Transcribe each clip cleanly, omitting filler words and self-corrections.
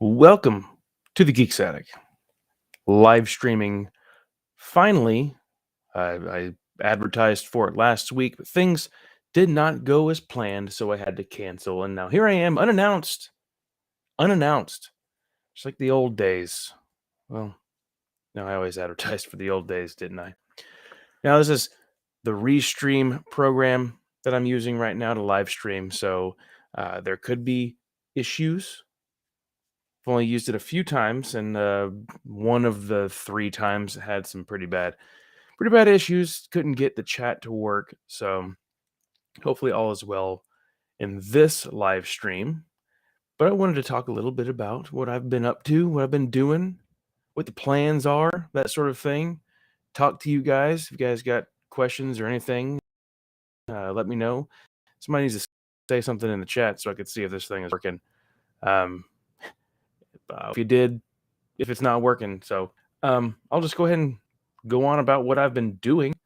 Welcome to the Geek Attic live streaming. Finally, I advertised for it last week, but things did not go as planned, so I had to cancel. And now here I am, unannounced, just like the old days. Well, no, I always advertised for the old days, didn't I? Now this is the Restream program that I'm using right now to live stream, so there could be issues. I've only used it a few times, and one of the three times had some pretty bad issues. Couldn't get the chat to work, so hopefully all is well in this live stream. But I wanted to talk a little bit about what I've been up to, what I've been doing, what the plans are, that sort of thing. Talk to you guys. If you guys got questions or anything, let me know. Somebody needs to say something in the chat so I could see if this thing is working. Um, if you did, if it's not working. So I'll just go ahead and go on about what I've been doing.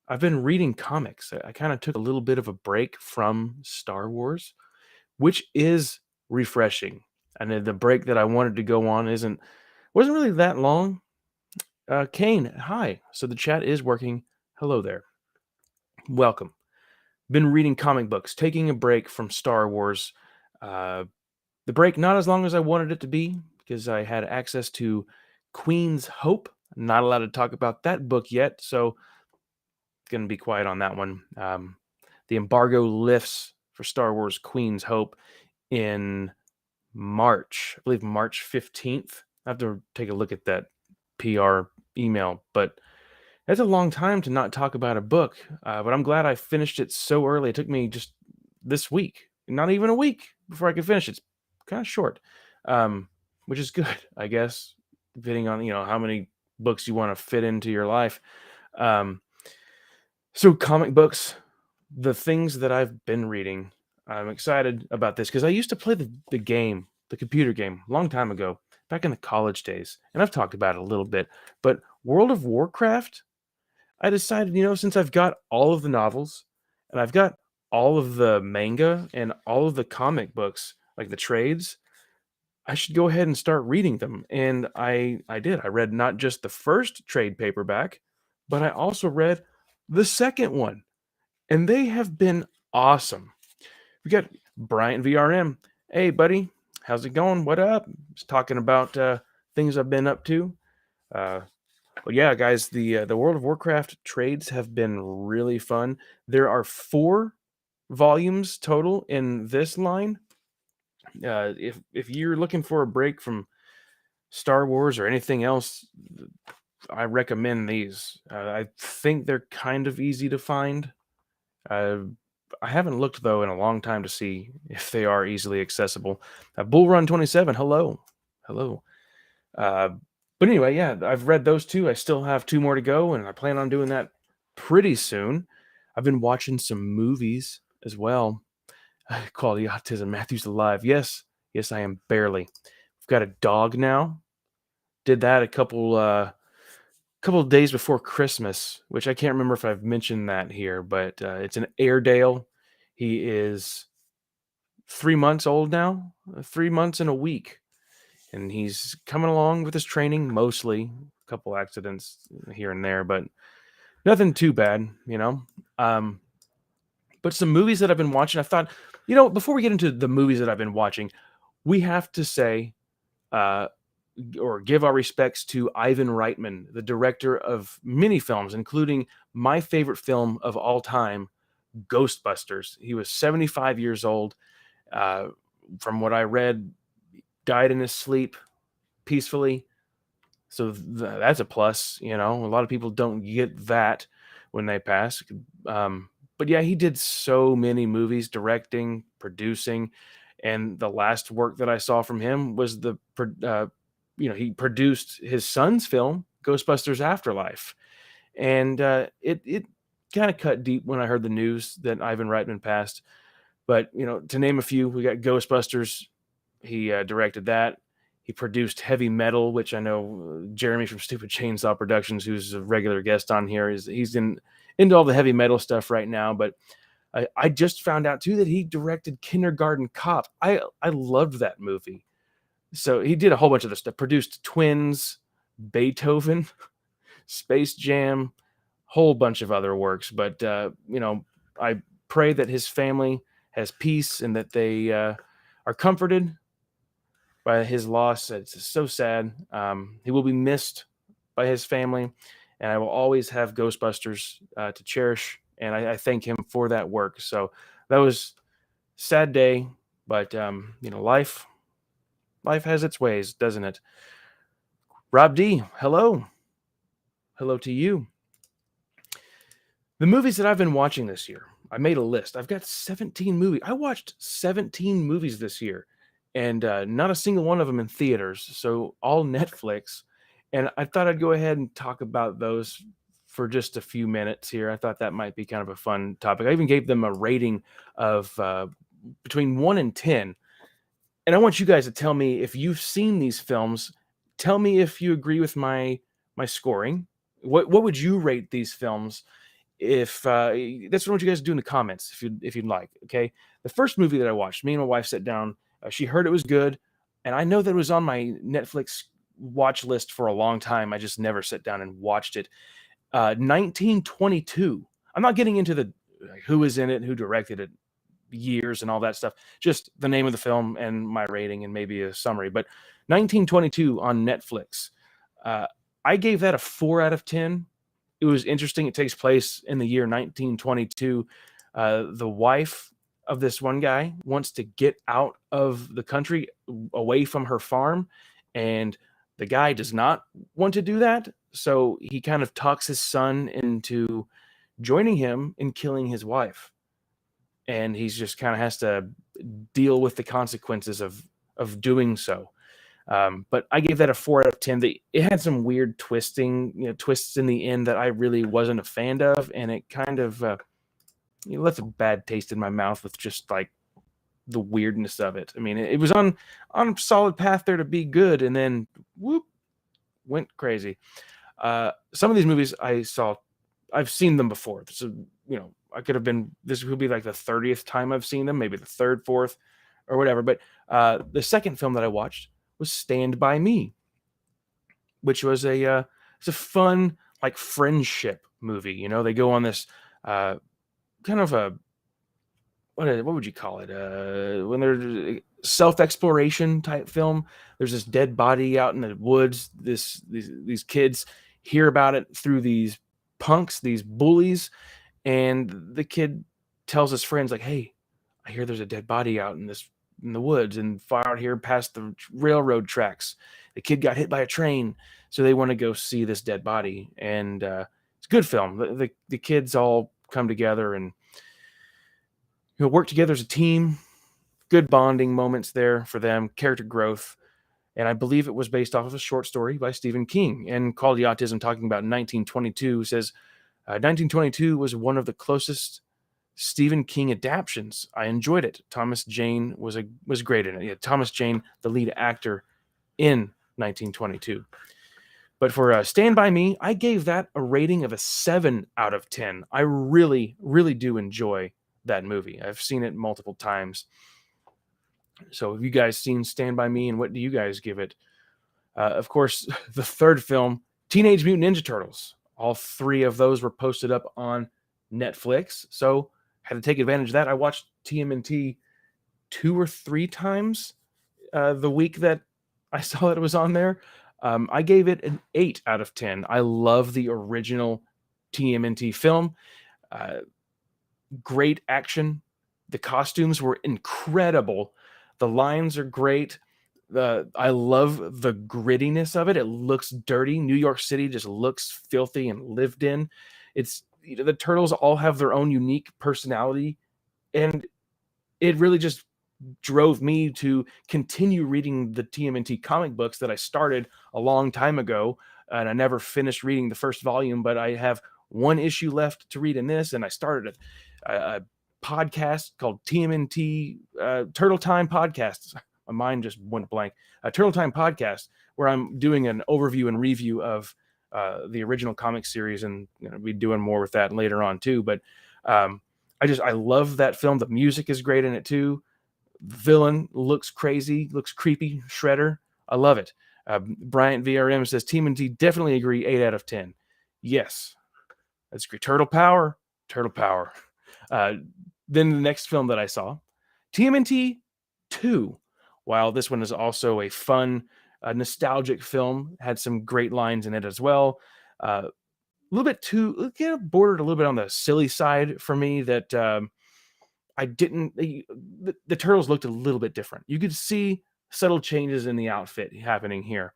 I've been reading comics. I kind of took a little bit of a break from Star Wars, which is refreshing. And the break that I wanted to go on wasn't really that long. Kane, hi. So the chat is working. Hello there. Welcome. Been reading comic books, taking a break from Star Wars. The break not as long as I wanted it to be, because I had access to Queen's Hope. Not allowed to talk about that book yet, so going to be quiet on that one. The embargo lifts for Star Wars Queen's Hope in March, I believe March 15th. I have to take a look at that PR email, but that's a long time to not talk about a book. But I'm glad I finished it so early. It took me just this week, not even a week before I could finish it. It's kind of short, which is good, I guess, depending on how many books you want to fit into your life. So comic books, the things that I've been reading, I'm excited about this because I used to play the game, the computer game, a long time ago, back in the college days, and I've talked about it a little bit. But World of Warcraft, I decided, since I've got all of the novels and I've got all of the manga and all of the comic books, like the trades, I should go ahead and start reading them. And I did. I read not just the first trade paperback, but I also read the second one, and they have been awesome. We got Bryant VRM. Hey, buddy, how's it going? What up? Just talking about things I've been up to. Well, yeah, guys, the World of Warcraft trades have been really fun. There are 4 volumes total in this line. If you're looking for a break from Star Wars or anything else, I recommend these. I think they're kind of easy to find. I haven't looked, though, in a long time to see if they are easily accessible. Bull Run 27, hello. But anyway, yeah, I've read those 2. I still have 2 more to go, and I plan on doing that pretty soon. I've been watching some movies as well. Quality Autism, Matthew's alive. Yes, I am barely. We've got a dog now. Did that a couple of days before Christmas, which I can't remember if I've mentioned that here, but it's an Airedale. He is 3 months old now, 3 months and a week, and he's coming along with his training mostly. A couple accidents here and there, but nothing too bad, But some movies that I've been watching, I thought, before we get into the movies that I've been watching, we have to say, or give our respects to Ivan Reitman, the director of many films, including my favorite film of all time, Ghostbusters. He was 75 years old. From what I read, died in his sleep peacefully. So that's a plus. A lot of people don't get that when they pass. But yeah, he did so many movies, directing, producing, and the last work that I saw from him was he produced his son's film, Ghostbusters Afterlife. And it kind of cut deep when I heard the news that Ivan Reitman passed. But, to name a few, we got Ghostbusters. He directed that. He produced Heavy Metal, which I know Jeremy from Stupid Chainsaw Productions, who's a regular guest on here, he's into all the heavy metal stuff right now. But I just found out, too, that he directed Kindergarten Cop. I loved that movie. So he did a whole bunch of this stuff. Produced Twins, Beethoven, Space Jam, whole bunch of other works. But I pray that his family has peace and that they are comforted by his loss. It's so sad. He will be missed by his family, and I will always have Ghostbusters to cherish. And I thank him for that work. So that was sad day, but life has its ways, doesn't it? Rob D, hello to you. The movies that I've been watching this year, I made a list. I've got 17 movies. I watched 17 movies this year, and not a single one of them in theaters. So all Netflix. And I thought I'd go ahead and talk about those for just a few minutes here. I thought that might be kind of a fun topic. I even gave them a rating of between 1 and 10. And I want you guys to tell me if you've seen these films. Tell me if you agree with my scoring. What would you rate these films? If that's what I want you guys to do in the comments, if you'd like. Okay, the first movie that I watched, me and my wife sat down. She heard it was good, and I know that it was on my Netflix watch list for a long time. I just never sat down and watched it. 1922. I'm not getting into the who is in it, who directed it, years and all that stuff. Just the name of the film and my rating and maybe a summary. But 1922 on Netflix. I gave that a 4 out of 10. It was interesting. It takes place in the year 1922. The wife of this one guy wants to get out of the country, away from her farm, and the guy does not want to do that. So he kind of talks his son into joining him in killing his wife. And he's just kind of has to deal with the consequences of doing so. But I gave that a 4 out of 10. It had some weird twists in the end that I really wasn't a fan of, and it kind of left a bad taste in my mouth with just like the weirdness of it. I mean, it was on a solid path there to be good, and then whoop, went crazy. Some of these movies I've seen them before. So this could be like the 30th time I've seen them, maybe the third, fourth, or whatever. But the second film that I watched was Stand By Me, which was it's a fun like friendship movie. They go on this kind of a what would you call it? When they're self-exploration type film. There's this dead body out in the woods. These kids hear about it through these punks, these bullies, and the kid tells his friends like, "Hey, I hear there's a dead body out in the woods and far out here past the railroad tracks. The kid got hit by a train, so they want to go see this dead body." And it's a good film. The kids all come together and work together as a team. Good bonding moments there for them, character growth. And I believe it was based off of a short story by Stephen King. And Call the Autism, talking about 1922, says 1922 was one of the closest Stephen King adaptions. I enjoyed it. Thomas Jane was great in it. Yeah, Thomas Jane, the lead actor in 1922. But for Stand By Me, I gave that a rating of a 7 out of 10. I really, really do enjoy that movie. I've seen it multiple times. So have you guys seen Stand By Me, and what do you guys give it? Of course, the third film, Teenage Mutant Ninja Turtles. All 3 of those were posted up on Netflix, so had to take advantage of that. I watched TMNT 2 or 3 times the week that I saw that it was on there. I gave it an 8 out of 10. I love the original TMNT film. Great action. The costumes were incredible. The lines are great. I love the grittiness of it. It looks dirty. New York City just looks filthy and lived in. It's the Turtles all have their own unique personality, and it really just drove me to continue reading the TMNT comic books that I started a long time ago, and I never finished reading the first volume, but I have one issue left to read in this, and I started a podcast called TMNT Turtle Time Podcast. My mind just went blank. A Turtle Time Podcast, where I'm doing an overview and review of the original comic series, and be doing more with that later on too. But I love that film. The music is great in it too. The villain looks crazy, looks creepy. Shredder. I love it. Bryant VRM says TMNT definitely agree. 8 out of 10. Yes, that's great. Turtle power. Turtle power. Then the next film that I saw, Tmnt Two. While this one is also a fun, nostalgic film, had some great lines in it as well. A little bit too bordered a little bit on the silly side for me. That I didn't. The turtles looked a little bit different. You could see subtle changes in the outfit happening here.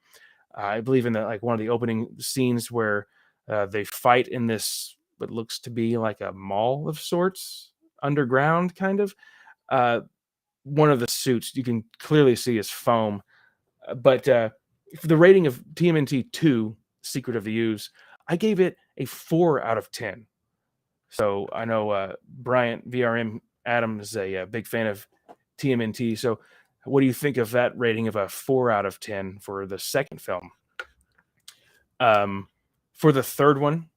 I believe in one of the opening scenes where they fight in this what looks to be like a mall of sorts, underground kind of. Uh, One of the suits you can clearly see is foam. But for the rating of TMNT 2, Secret of the Ooze, I gave it a 4 out of 10. So I know Bryant VRM Adam is a big fan of TMNT. So what do you think of that rating of a 4 out of 10 for the second film? For the third one,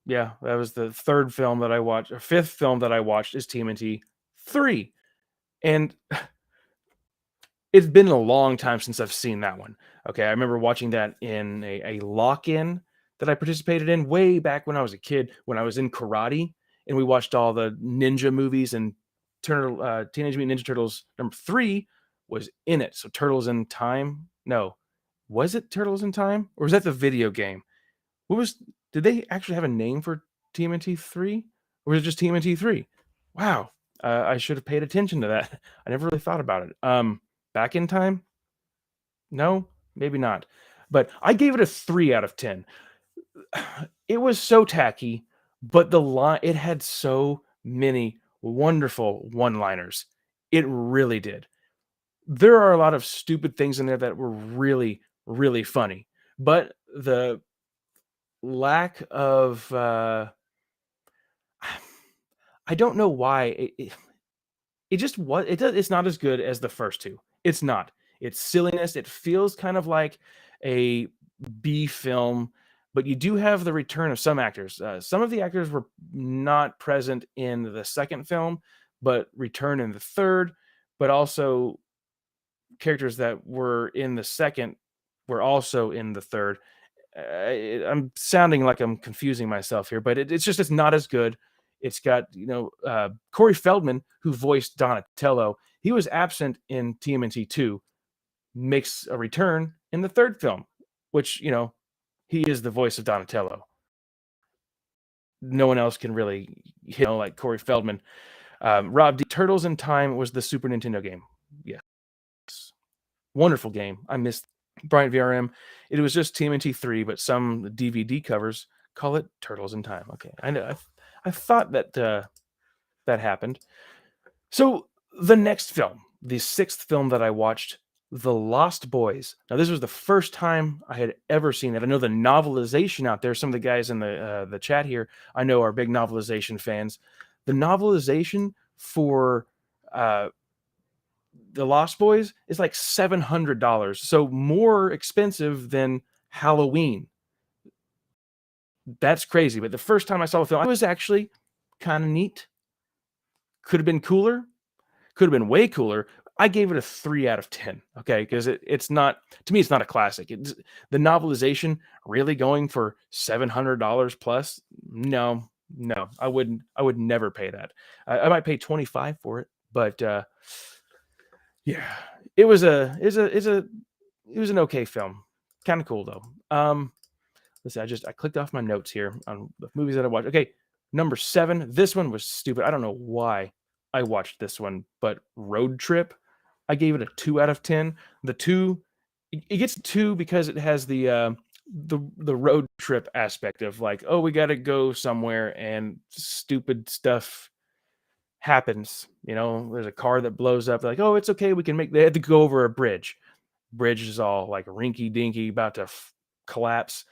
yeah, that was the third film that I watched. Or fifth film that I watched is TMNT 3. And it's been a long time since I've seen that one. Okay, I remember watching that in a lock-in that I participated in way back when I was a kid, when I was in karate, and we watched all the ninja movies, and Teenage Mutant Ninja Turtles number 3 was in it. So Turtles in Time? No. Was it Turtles in Time? Or was that the video game? Did they actually have a name for TMNT 3? Or was it just TMNT 3? Wow. I should have paid attention to that. I never really thought about it. Back in Time? No, maybe not. But I gave it a 3 out of 10. It was so tacky, but it had so many wonderful one-liners. It really did. There are a lot of stupid things in there that were really, really funny. But the lack of I don't know why it just was it's not as good as the first two. It's not. It's silliness. It feels kind of like a B film, but you do have the return of some actors. Some of the actors were not present in the second film, but return in the third. But also characters that were in the second were also in the third. I'm sounding like I'm confusing myself here, but it's not as good. It's got Corey Feldman, who voiced Donatello. He was absent in TMNT 2, makes a return in the third film, which he is the voice of Donatello. No one else can really hit like Corey Feldman. Rob D. Turtles in Time was the Super Nintendo game. Yes, wonderful game. I missed Bryant VRM. It was just TMNT 3, but some DVD covers call it Turtles in Time. Okay, I know. I thought that that happened. So the next film, the sixth film that I watched, The Lost Boys. Now this was the first time I had ever seen it. I know the novelization out there. Some of the guys in the chat here, I know, are big novelization fans. The novelization for The Lost Boys is like $700, so more expensive than Halloween. That's crazy. But the first time I saw the film, it was actually kind of neat. Could have been cooler. Could have been way cooler. I gave it a 3 out of 10. Okay, because it's not, to me, it's not a classic. The novelization really going for $700 plus. No, I wouldn't. I would never pay that. I might pay $25 for it, but yeah, it was an okay film. Kind of cool though. Let's see, I clicked off my notes here on the movies that I watched. Okay, number 7. This one was stupid. I don't know why I watched this one, but Road Trip. I gave it a 2 out of 10. The 2, it gets a 2 because it has the road trip aspect of like, oh, we got to go somewhere and stupid stuff happens. There's a car that blows up. They're like, oh, it's okay. They had to go over a bridge. Bridge is all like rinky dinky, about to collapse.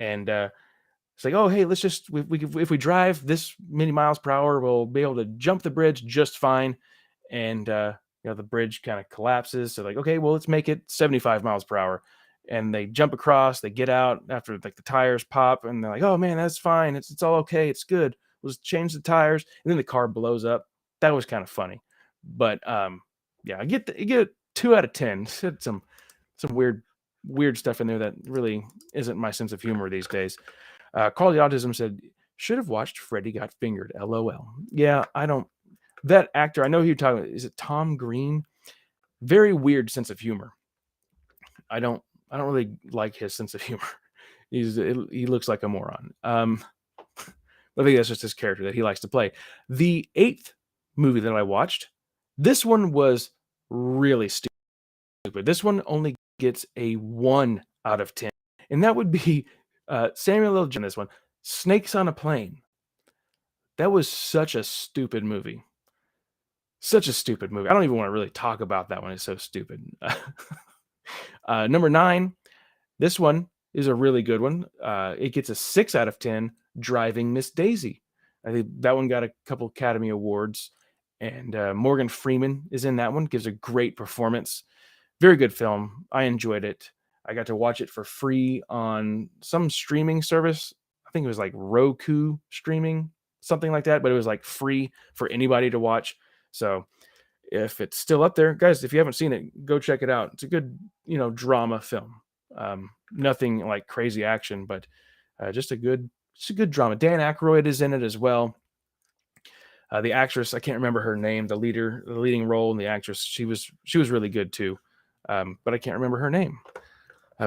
And it's like, oh, hey, let's just, if we drive this many miles per hour, we'll be able to jump the bridge just fine. And, the bridge kind of collapses. So like, okay, well, let's make it 75 miles per hour. And they jump across, they get out after like the tires pop, and they're like, oh man, that's fine. It's all okay. It's good. We'll just change the tires. And then the car blows up. That was kind of funny. But yeah, I get 2 out of 10. Said some weird stuff in there that really isn't my sense of humor these days. Quality Autism said, should have watched Freddy Got Fingered. LOL. Yeah, I don't. That actor, I know who you're talking about. Is it Tom Green? Very weird sense of humor. I don't really like his sense of humor. He looks like a moron. I think that's just his character that he likes to play. The 8th movie that I watched, this one was really stupid. This one only gets a 1 out of 10. And that would be Samuel L. Jackson, this one, Snakes on a Plane. That was such a stupid movie. Such a stupid movie. I don't even want to really talk about that one. It's so stupid. Number 9, this one is a really good one. It gets a 6 out of 10, Driving Miss Daisy. I think that one got a couple Academy Awards. And Morgan Freeman is in that one. Gives a great performance. Very good film. I enjoyed it. I got to watch it for free on some streaming service. I think it was like Roku streaming, something like that. But it was like free for anybody to watch. So if it's still up there, guys, if you haven't seen it, go check it out. It's a good, drama film. Nothing like crazy action, but just a good drama. Dan Aykroyd is in it as well. The actress, I can't remember her name. The leading role in the actress, she was really good too, but I can't remember her name.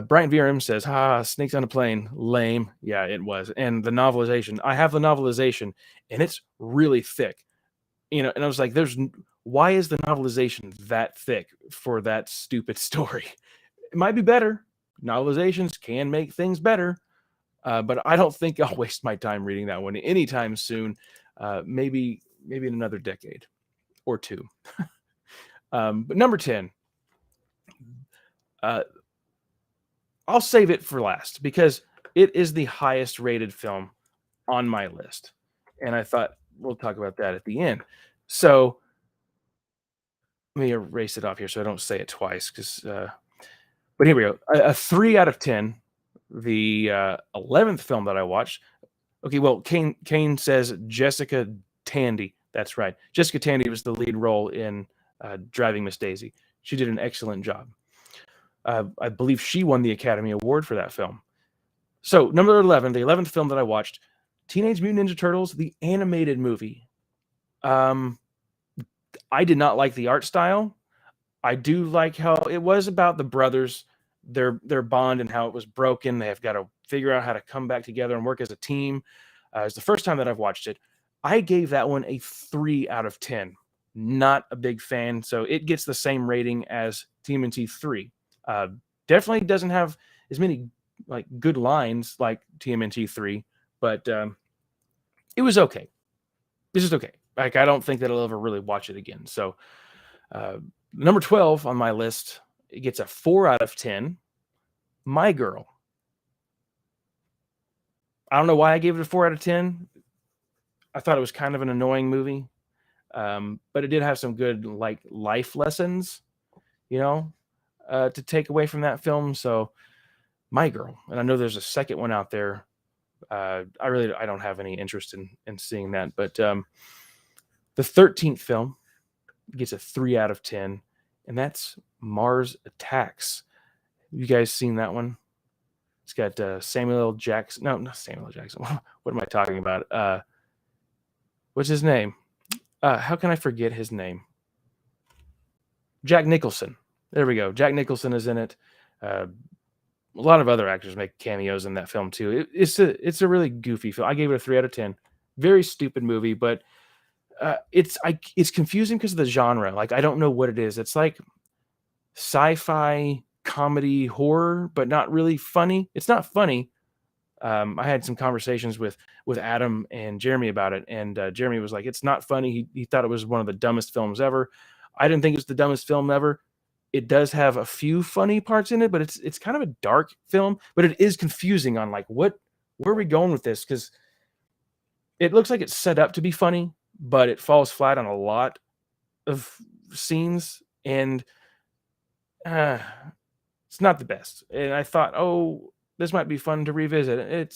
Brian VRM says, Snakes on a Plane, lame. Yeah, it was. And the novelization, I have the novelization, and it's really thick. And I was like, why is the novelization that thick for that stupid story? It might be better. Novelizations can make things better, but I don't think I'll waste my time reading that one anytime soon. Maybe in another decade or two. But number 10, I'll save it for last because it is the highest rated film on my list. And I thought we'll talk about that at the end. So let me erase it off here so I don't say it twice. But here we go. A 3 out of 10. The 11th film that I watched. Okay, well, Kane says Jessica Tandy. That's right. Jessica Tandy was the lead role in Driving Miss Daisy. She did an excellent job. I believe she won the Academy Award for that film. So, number 11, the 11th film that I watched, Teenage Mutant Ninja Turtles, the animated movie. I did not like the art style. I do like how it was about the brothers, their bond and how it was broken. They have got to figure out how to come back together and work as a team. It's the first time that I've watched it. I gave that one a 3 out of 10. Not a big fan, so it gets the same rating as TMNT 3. Definitely doesn't have as many like good lines like TMNT 3, but it was okay. This is okay. Like, I don't think that I'll ever really watch it again. So number 12 on my list, it gets a 4 out of 10. My Girl. I don't know why I gave it a 4 out of 10. I thought it was kind of an annoying movie, but it did have some good like life lessons, to take away from that film. So My Girl, and I know there's a second one out there. I don't have any interest in seeing that, but the 13th film gets a 3 out of 10, and that's Mars Attacks. You guys seen that one? It's got Samuel L. Jackson. No, not Samuel L. Jackson. What am I talking about? What's his name? How can I forget his name? Jack Nicholson. There we go. Jack Nicholson is in it. A lot of other actors make cameos in that film too. It's a really goofy film. I gave it a 3 out of 10. Very stupid movie, but it's confusing because of the genre. Like, I don't know what it is. It's like sci-fi comedy horror, but not really funny. It's not funny. I had some conversations with Adam and Jeremy about it, and Jeremy was like, it's not funny. He thought it was one of the dumbest films ever. I didn't think it's the dumbest film ever. It does have a few funny parts in it, but it's kind of a dark film, but it is confusing on like, where are we going with this? Because it looks like it's set up to be funny, but it falls flat on a lot of scenes, and it's not the best. And I thought, this might be fun to revisit. It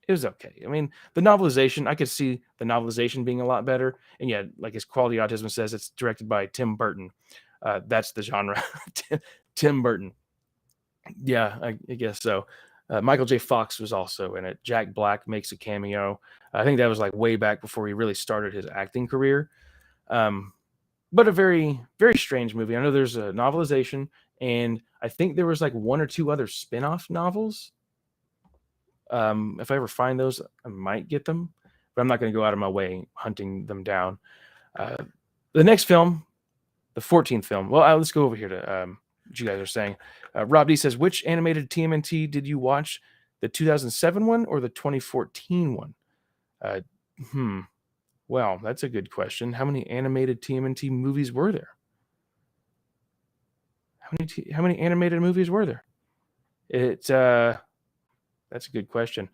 was okay. I mean, the novelization, I could see the novelization being a lot better. And yeah, like as Quality Autism says, it's directed by Tim Burton. That's the genre. Tim Burton. Yeah, I guess so. Michael J. Fox was also in it. Jack Black makes a cameo. I think that was like way back before he really started his acting career. Um, but a very, very strange movie. I know there's a novelization, and I think there was like one or two other spin-off novels. If I ever find those, I might get them, but I'm not going to go out of my way hunting them down. The next film, the 14th film. Well, let's go over here to what you guys are saying. Rob D says, which animated TMNT did you watch? The 2007 one or the 2014 one? Well, that's a good question. How many animated TMNT movies were there? How many animated movies were there? It's that's a good question.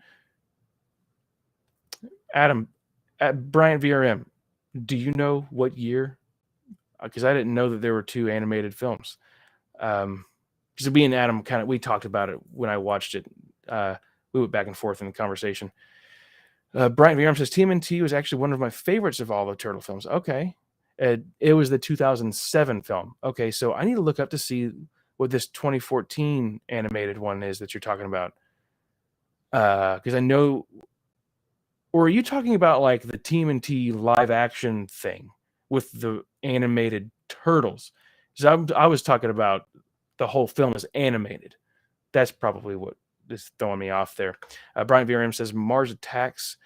Adam, at Bryant VRM, do you know what year? Because I didn't know that there were two animated films. Because me and Adam we talked about it when I watched it. We went back and forth in the conversation. Bryant VRM says TMNT was actually one of my favorites of all the Turtle films. Okay. It was the 2007 film. Okay, so I need to look up to see what this 2014 animated one is that you're talking about. Because I know... Or are you talking about like the TMNT live action thing with the animated turtles? So I was talking about the whole film is animated. That's probably what is throwing me off there. Brian VRM says Mars Attacks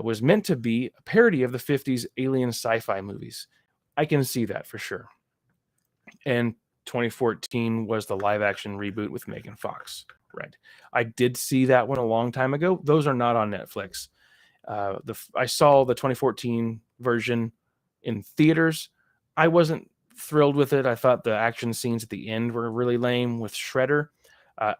was meant to be a parody of the 50s alien sci-fi movies. I can see that for sure. And 2014 was the live action reboot with Megan Fox. Right. I did see that one a long time ago. Those are not on Netflix. I saw the 2014 version in theaters. I wasn't thrilled with it. I thought the action scenes at the end were really lame with Shredder,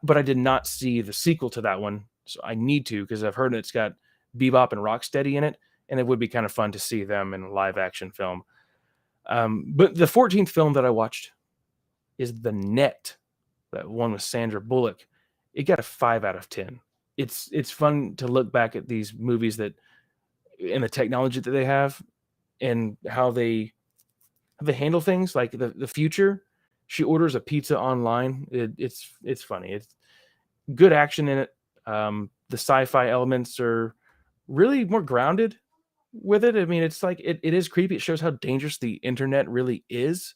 but I did not see the sequel to that one. So I need to, because I've heard it's got Bebop and Rocksteady in it, and it would be kind of fun to see them in a live action film. But the 14th film that I watched is The Net, that one with Sandra Bullock. It got a 5 out of 10. It's fun to look back at these movies that, and the technology that they have, and how they handle things, like the future. She orders a pizza online. It's funny. It's good action in it. The sci-fi elements are really more grounded with it. I mean, it's like it is creepy. It shows how dangerous the internet really is.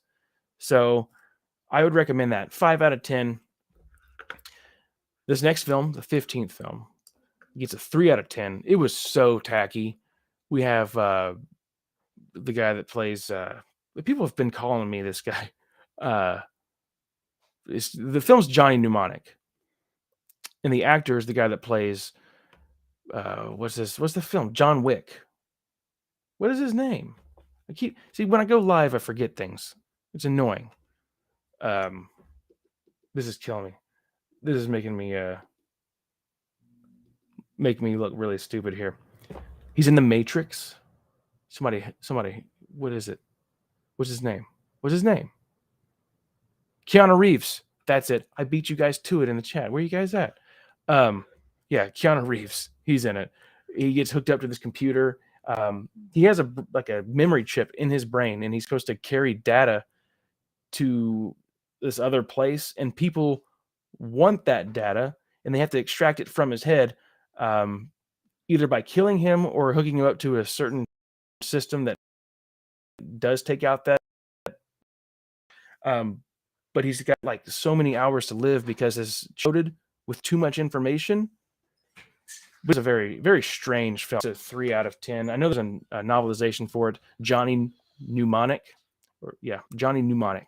So I would recommend that. 5 out of 10. This next film, the 15th film, gets a 3 out of 10. It was so tacky. We have the guy that plays... people have been calling me this guy. The film's Johnny Mnemonic. And the actor is the guy that plays... what's the film? John Wick. What is his name? When I go live, I forget things. It's annoying. This is killing me. This is making me make me look really stupid here. He's in The Matrix. Somebody, what is it? What's his name? Keanu Reeves. That's it. I beat you guys to it in the chat. Where are you guys at? Yeah, Keanu Reeves. He's in it. He gets hooked up to this computer. He has a memory chip in his brain, and he's supposed to carry data to this other place, and people want that data, and they have to extract it from his head, either by killing him or hooking him up to a certain system that does take out that. But he's got like so many hours to live because it's loaded with too much information. It was a very, very strange film. It's a 3 out of 10. I know there's a novelization for it. Johnny Mnemonic. Johnny Mnemonic.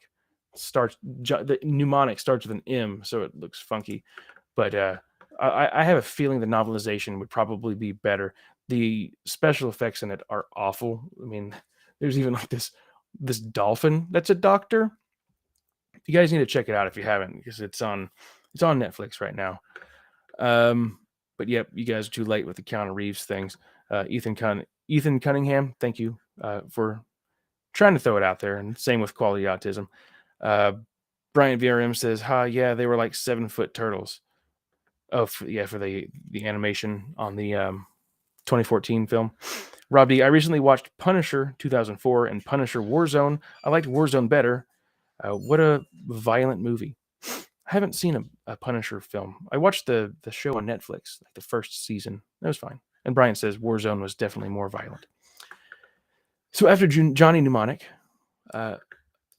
The mnemonic starts with an M, so it looks funky. But I have a feeling the novelization would probably be better. The special effects in it are awful. I mean, there's even like this dolphin that's a doctor. You guys need to check it out if you haven't, because it's on Netflix right now. But yep, you guys are too late with the Keanu Reeves things. Ethan Cunningham, thank you for trying to throw it out there, and same with Quality Autism. Brian VRM says, yeah, they were like 7-foot turtles. Oh, for the animation on the 2014 film. Rob D, I recently watched Punisher 2004 and Punisher Warzone. I liked Warzone better. What a violent movie. I haven't seen a Punisher film. I watched the show on Netflix, like the first season. That was fine. And Brian says Warzone was definitely more violent. So after Johnny Mnemonic,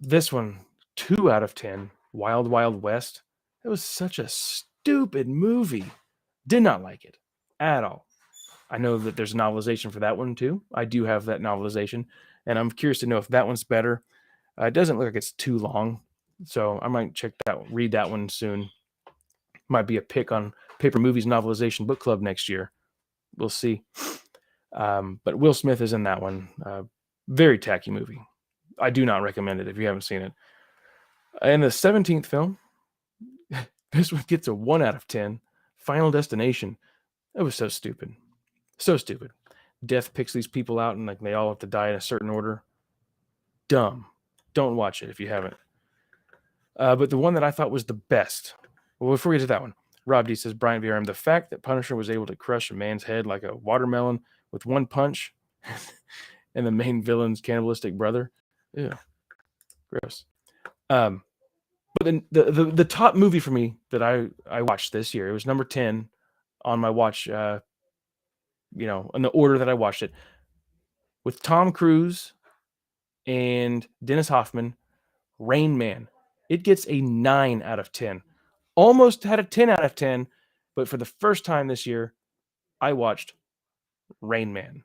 this one, 2 out of 10, Wild Wild West. It was such a stupid movie. Did not like it at all. I know that there's a novelization for that one too. I do have that novelization, and I'm curious to know if that one's better. It doesn't look like it's too long, so I might read that one soon. Might be a pick on Paper Movies Novelization Book Club next year. We'll see. But Will Smith is in that one. Very tacky movie. I do not recommend it if you haven't seen it. And the 17th film, this one gets a 1 out of 10. Final Destination. It was so stupid. So stupid. Death picks these people out and like they all have to die in a certain order. Dumb. Don't watch it if you haven't. But the one that I thought was the best. Well, before we get to that one, Rob D says, Brian VRM, the fact that Punisher was able to crush a man's head like a watermelon with one punch and the main villain's cannibalistic brother. Ew. Gross. But then the top movie for me that I watched this year, it was number 10 on my watch, in the order that I watched it, with Tom Cruise and Dennis Hoffman, Rain Man. It gets a 9 out of 10. Almost had a 10 out of 10, but for the first time this year, I watched Rain Man.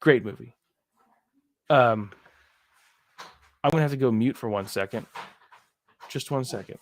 Great movie. I'm going to have to go mute for 1 second. Just 1 second.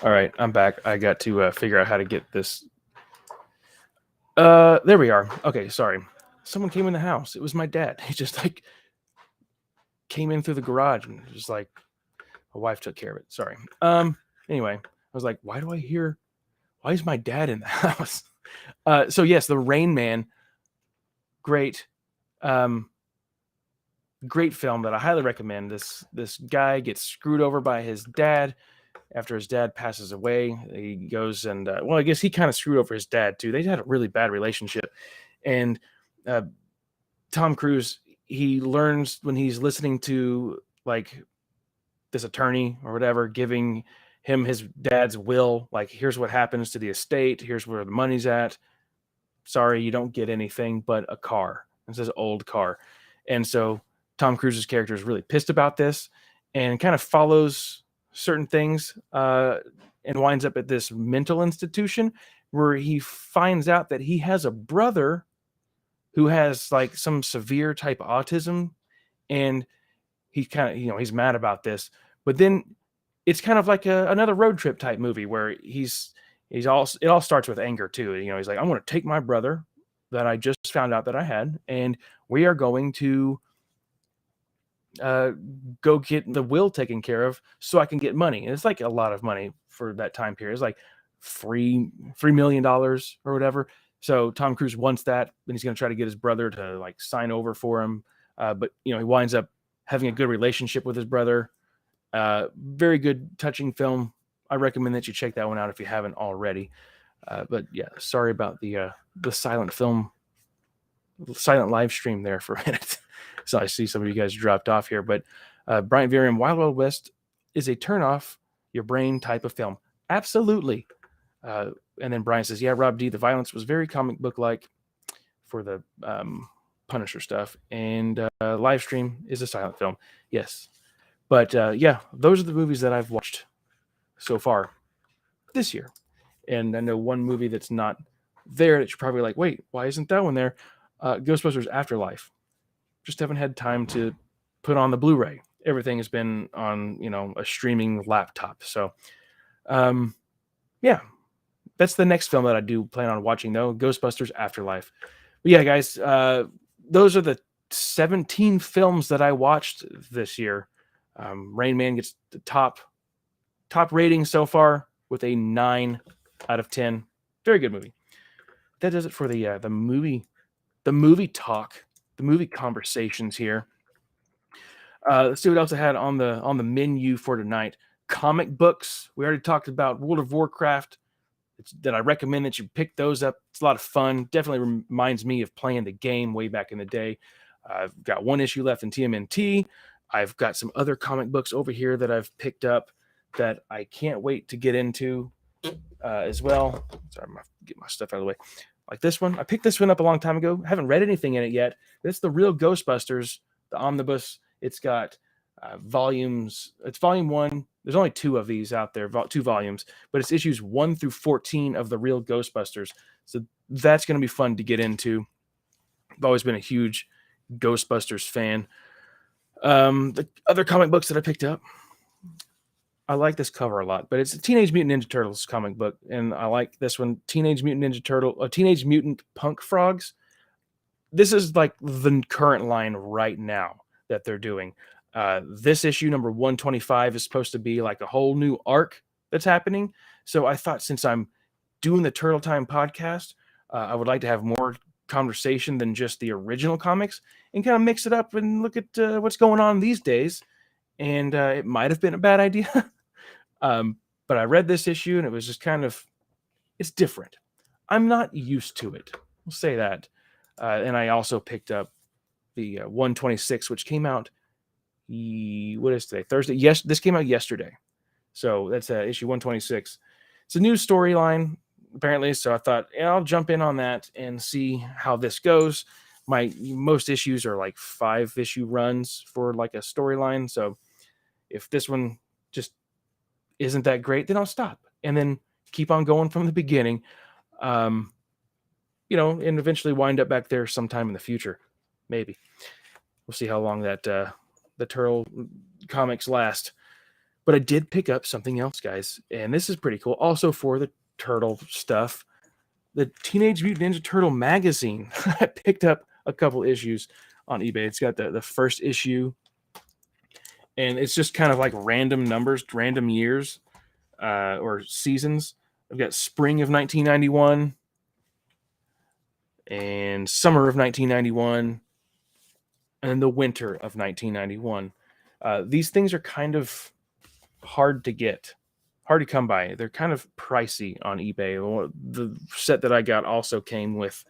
All right, I'm back. I got to figure out how to get this. There we are. Okay, sorry. Someone came in the house. It was my dad. He just came in through the garage and just my wife took care of it. Sorry. Anyway, I was like, why is my dad in the house? So yes, the Rain Man, great. Great film that I highly recommend. This guy gets screwed over by his dad. After his dad passes away, he goes and I guess he kind of screwed over his dad too. They had a really bad relationship, and Tom Cruise, he learns when he's listening to this attorney or whatever giving him his dad's will, here's what happens to the estate, here's where the money's at. Sorry, you don't get anything but a car. It's this old car, and so Tom Cruise's character is really pissed about this and kind of follows certain things and winds up at this mental institution where he finds out that he has a brother who has some severe type autism, and he kind of, he's mad about this, but then it's kind of like another road trip type movie where it all starts with anger too. He's like, I'm going to take my brother that I just found out that I had, and we are going to go get the will taken care of so I can get money. And it's a lot of money for that time period. It's like $3 million or whatever. So Tom Cruise wants that, and he's going to try to get his brother to sign over for him. But he winds up having a good relationship with his brother. Very good, touching film. I recommend that you check that one out if you haven't already. But yeah, sorry about the silent live stream there for a minute. So I see some of you guys dropped off here, but Brian Varian, Wild Wild West is a turn off your brain type of film. Absolutely. And then Brian says, yeah, Rob D, the violence was very comic book like for the Punisher stuff. And live stream is a silent film. Yes. But yeah, those are the movies that I've watched so far this year. And I know one movie that's not there that you're probably like, wait, why isn't that one there? Ghostbusters Afterlife. Just haven't had time to put on the Blu-ray. Everything has been on, a streaming laptop. So, yeah, that's the next film that I do plan on watching, though. Ghostbusters Afterlife. But yeah, guys, those are the 17 films that I watched this year. Rain Man gets the top rating so far with a 9 out of 10. Very good movie. That does it for the movie talk, the movie conversations here. Let's see what else I had on the menu for tonight. Comic books. We already talked about World of Warcraft. That I recommend that you pick those up. It's a lot of fun. Definitely reminds me of playing the game way back in the day. I've got one issue left in TMNT. I've got some other comic books over here that I've picked up that I can't wait to get into as well. Sorry, I'm get my stuff out of the way. Like this one. I picked this one up a long time ago. I haven't read anything in it yet. It's the real Ghostbusters, the Omnibus. It's got volumes. It's volume 1. There's only 2 of these out there, 2 volumes, but it's issues 1 through 14 of the real Ghostbusters. So that's going to be fun to get into. I've always been a huge Ghostbusters fan. The other comic books that I picked up, I like this cover a lot, but it's a Teenage Mutant Ninja Turtles comic book, and I like this one, Teenage Mutant Punk Frogs. This is like the current line right now that they're doing. This issue, number 125, is supposed to be like a whole new arc that's happening. So I thought, since I'm doing the Turtle Time podcast, I would like to have more conversation than just the original comics and kind of mix it up and look at what's going on these days. And it might have been a bad idea. But I read this issue and it was just it's different. I'm not used to it. We'll say that. And I also picked up the 126, which came out, what is today? Thursday? Yes, this came out yesterday. So that's issue 126. It's a new storyline, apparently. So I thought, I'll jump in on that and see how this goes. Most issues are like 5-issue runs for like a storyline. So if this one just isn't that great, then I'll stop and then keep on going from the beginning. And eventually wind up back there sometime in the future. Maybe. We'll see how long that the Turtle comics last. But I did pick up something else, guys, and this is pretty cool. Also for the Turtle stuff, the Teenage Mutant Ninja Turtle magazine. I picked up a couple issues on eBay. It's got the first issue, and it's just kind of like random numbers, random years or seasons. I've got spring of 1991 and summer of 1991 and the winter of 1991. These things are kind of hard to get, hard to come by. They're kind of pricey on eBay. The set that I got also came with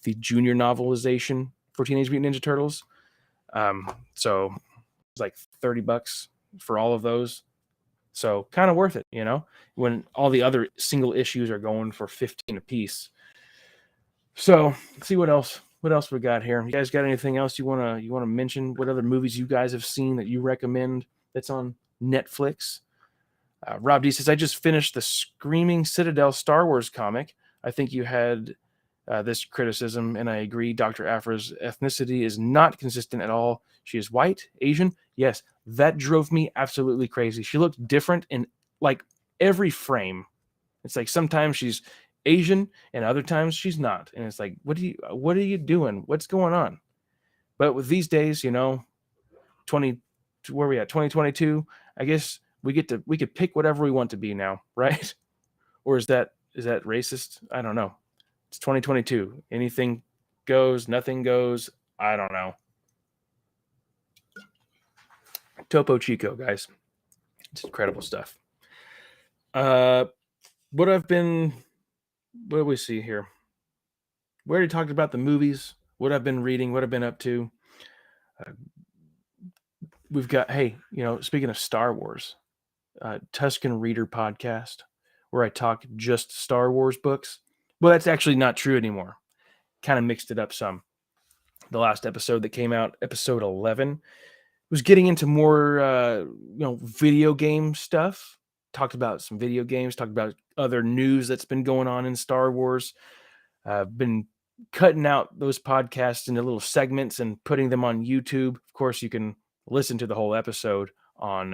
the junior novelization for Teenage Mutant Ninja Turtles. So it's like $30 for all of those. So kind of worth it, when all the other single issues are going for $15 a piece. So let's see what else we got here. You guys got anything else you wanna mention? What other movies you guys have seen that you recommend that's on Netflix? Rob D says, I just finished the Screaming Citadel Star Wars comic. I think you had this criticism, and I agree. Dr. Afra's ethnicity is not consistent at all. She is white, Asian. Yes, that drove me absolutely crazy. She looked different in like every frame. It's like sometimes she's Asian and other times she's not. And it's like, what are you doing? What's going on? But with these days, where we at? 2022, I guess we could pick whatever we want to be now, right? Or is that racist? I don't know. It's 2022. Anything goes, nothing goes. I don't know. Topo Chico, guys. It's incredible stuff. What do we see here? We already talked about the movies, what I've been reading, what I've been up to. We've got, speaking of Star Wars, Tuscan Reader podcast. where I talk just Star Wars books. Well, that's actually not true anymore. Kind of mixed it up some. The last episode that came out, episode 11, was getting into more, video game stuff. Talked about some video games, talked about other news that's been going on in Star Wars. Been cutting out those podcasts into little segments and putting them on YouTube. Of course, you can listen to the whole episode on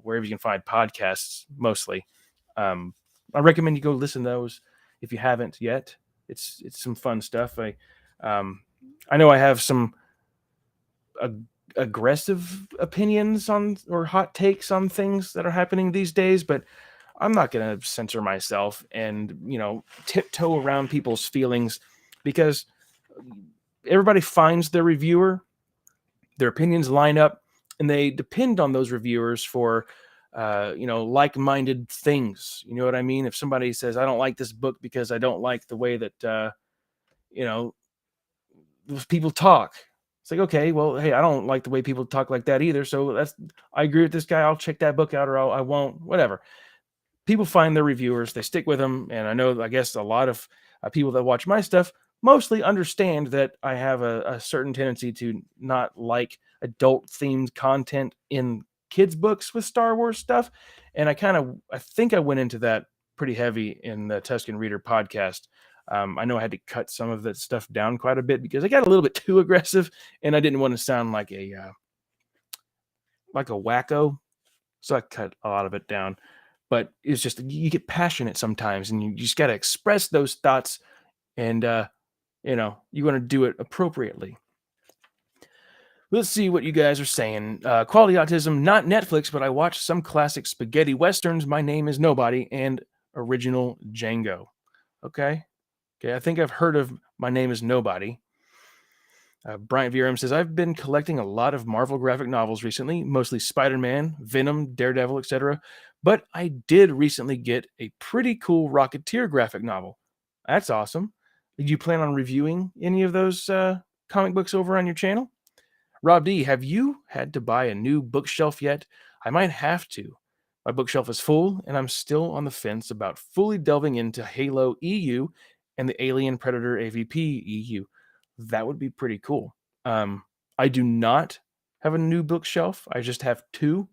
wherever you can find podcasts. Mostly, I recommend you go listen to those if you haven't yet. It's some fun stuff. I know I have some aggressive opinions on or hot takes on things that are happening these days, but I'm not going to censor myself and, tiptoe around people's feelings, because everybody finds their reviewer, their opinions line up, and they depend on those reviewers for, like-minded things. You know what I mean? If somebody says, I don't like this book because I don't like the way that, people talk. It's like, okay, well, hey, I don't like the way people talk like that either. So I agree with this guy. I'll check that book out, or I won't, whatever. People find their reviewers, they stick with them. And I guess a lot of people that watch my stuff mostly understand that I have a certain tendency to not like adult themed content in kids books with Star Wars stuff. And I think I went into that pretty heavy in the Tuscan Reader podcast. I know I had to cut some of that stuff down quite a bit because I got a little bit too aggressive, and I didn't want to sound like a wacko. So I cut a lot of it down. But it's just, you get passionate sometimes, and you just got to express those thoughts, and you want to do it appropriately. Let's see what you guys are saying. Quality Autism, not Netflix, but I watched some classic spaghetti westerns. My Name is Nobody and Original Django. Okay, I think I've heard of My Name is Nobody. Bryant VRM says, I've been collecting a lot of Marvel graphic novels recently, mostly Spider-Man, Venom, Daredevil, etc. But I did recently get a pretty cool Rocketeer graphic novel. That's awesome. Did you plan on reviewing any of those comic books over on your channel? Rob D, have you had to buy a new bookshelf yet? I might have to. My bookshelf is full, and I'm still on the fence about fully delving into Halo EU and the Alien Predator AVP EU. That would be pretty cool. I do not have a new bookshelf. I just have two,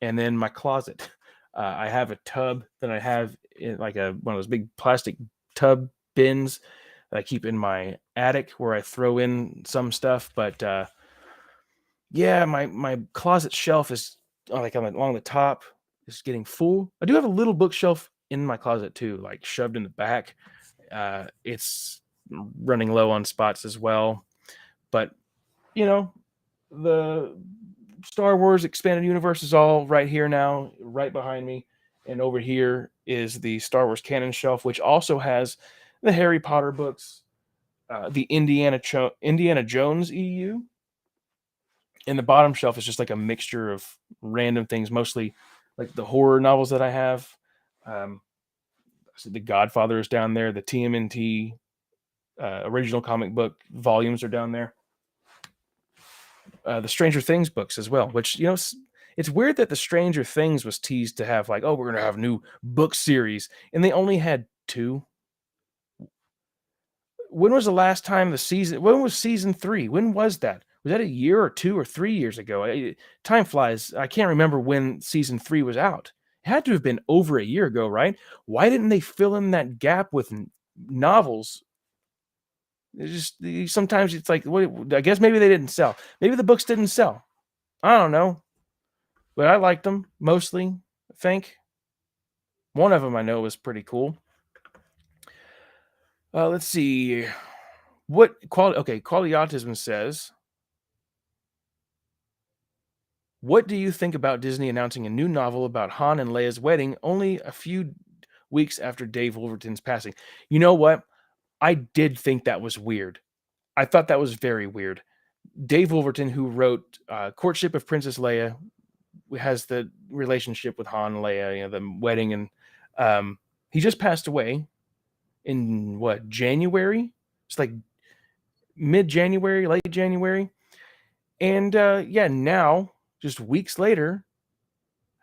and then my closet. I have a tub that I have in like one of those big plastic tub bins that I keep in my attic where I throw in some stuff. But my closet shelf is along the top, is getting full. I do have a little bookshelf in my closet too, like shoved in the back. It's running low on spots as well. But, the Star Wars Expanded Universe is all right here now, right behind me. And over here is the Star Wars canon shelf, which also has the Harry Potter books, the Indiana Jones EU. And the bottom shelf is just like a mixture of random things, mostly like the horror novels that I have. So the Godfather is down there. The TMNT original comic book volumes are down there. The Stranger Things books as well, which, it's weird that the Stranger Things was teased to have like, oh, we're going to have a new book series, and they only had two. When was the last time when was season 3? When was that? Was that a year or 2 or 3 years ago? Time flies. I can't remember when season 3 was out. It had to have been over a year ago, right? Why didn't they fill in that gap with novels? Sometimes it's like, I guess maybe they didn't sell. Maybe the books didn't sell. I don't know. But I liked them mostly, I think. One of them I know was pretty cool. Let's see. Quality Autism says, what do you think about Disney announcing a new novel about Han and Leia's wedding only a few weeks after Dave Wolverton's passing? You know what? I did think that was weird. I thought that was very weird. Dave Wolverton, who wrote Courtship of Princess Leia, has the relationship with Han and Leia, the wedding, and he just passed away in January? It's like mid-January, late January. And now, just weeks later,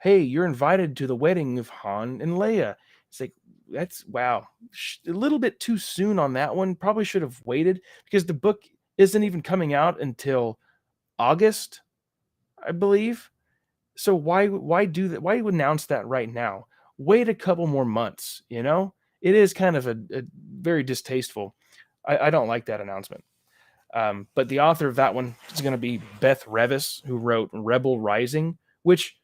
hey, you're invited to the wedding of Han and Leia. It's like, that's wow. A little bit too soon on that one. Probably should have waited because the book isn't even coming out until August, I believe. So why do that? Why announce that right now? Wait a couple more months, you know? It is kind of a very distasteful. I don't like that announcement. But the author of that one is going to be Beth Revis, who wrote Rebel Rising, which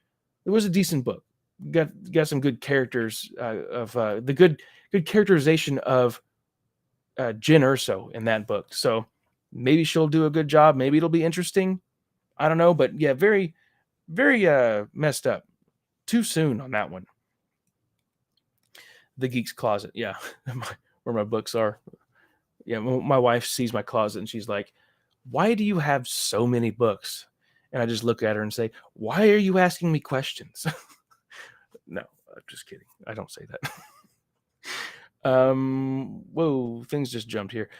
it was a decent book. Got some good characters of the good characterization of Jyn Erso in that book. So maybe she'll do a good job. Maybe it'll be interesting. I don't know, but yeah, very messed up. Too soon on that one. The Geek's Closet, yeah, where my books are. Yeah, my wife sees my closet and she's like, "Why do you have so many books?" And I just look at her and say, "Why are you asking me questions?" No, I'm just kidding. I don't say that. Whoa, things just jumped here.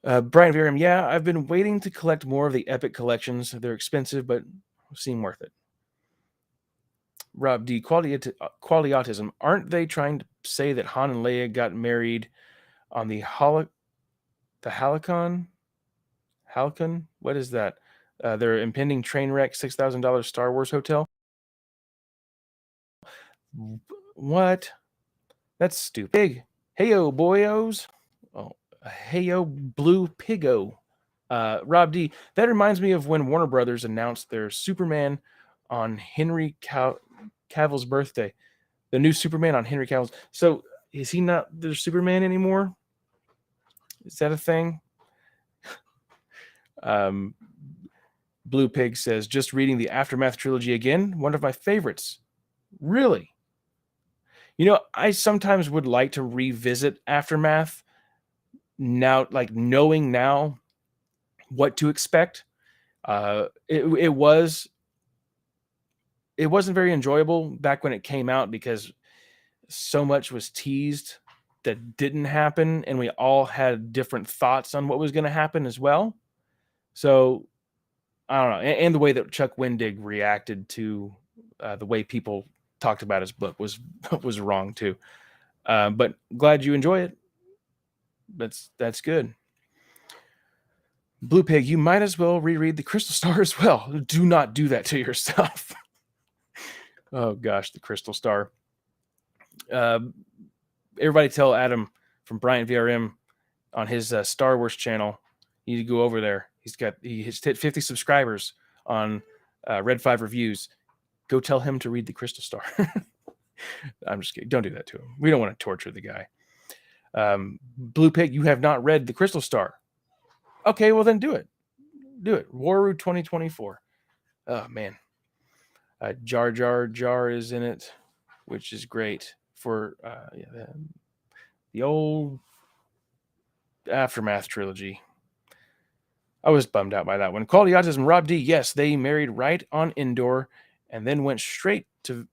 Brian Virium, yeah, I've been waiting to collect more of the Epic collections. They're expensive, but seem worth it. Rob D, quality autism. Aren't they trying to say that Han and Leia got married on the Halcon? Halcon? What is that? Their impending train wreck, $6,000 Star Wars hotel? What? That's stupid. Pig. Heyo, boyos. Oh, heyo, blue pigo. Rob D, that reminds me of when Warner Brothers announced their Superman on Henry Cavill's birthday. The new Superman on Henry Cavill's. So is he not the Superman anymore? Is that a thing? Blue Pig says, just reading the Aftermath Trilogy again. One of my favorites. Really? You know, I sometimes would like to revisit Aftermath now, like knowing now what to expect. It wasn't very enjoyable back when it came out because so much was teased that didn't happen, and we all had different thoughts on what was going to happen as well. So I don't know, and the way that Chuck Wendig reacted to the way people talked about his book was wrong too. But glad you enjoy it. That's good. Blue Pig, you might as well reread the Crystal Star as well. Do not do that to yourself. Oh gosh, the Crystal Star. Everybody tell Adam from Bryant VRM on his Star Wars channel. You need to go over there. He's hit 50 subscribers on Red 5 Reviews. Go tell him to read the Crystal Star. I'm just kidding. Don't do that to him. We don't want to torture the guy. Blue Pig, you have not read the Crystal Star. Okay, well then do it. Do it. Waru 2024. Oh man. Jar Jar Jar is in it, which is great for the old Aftermath trilogy. I was bummed out by that one. Quality Autism, Rob D. Yes, they married right on Endor and then went straight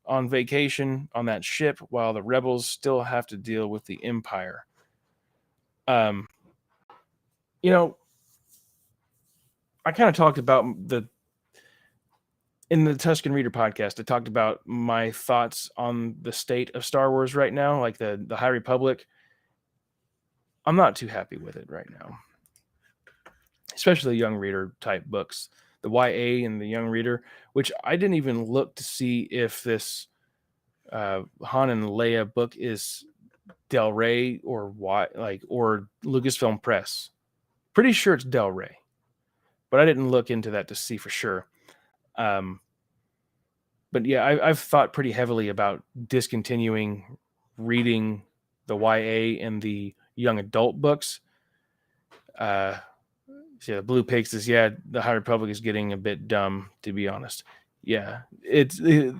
on vacation on that ship while the rebels still have to deal with the Empire. You know, I kind of talked about in the Tuscan Reader podcast, I talked about my thoughts on the state of Star Wars right now, like the High Republic. I'm not too happy with it right now, especially the young reader type books, the YA and the young reader, which I didn't even look to see if this Han and Leia book is Del Rey or Lucasfilm Press. Pretty sure it's Del Rey, but I didn't look into that to see for sure. But yeah, I've thought pretty heavily about discontinuing reading the YA and the young adult books. Yeah, Blue Pig says, yeah, the High Republic is getting a bit dumb, to be honest. Yeah, it's the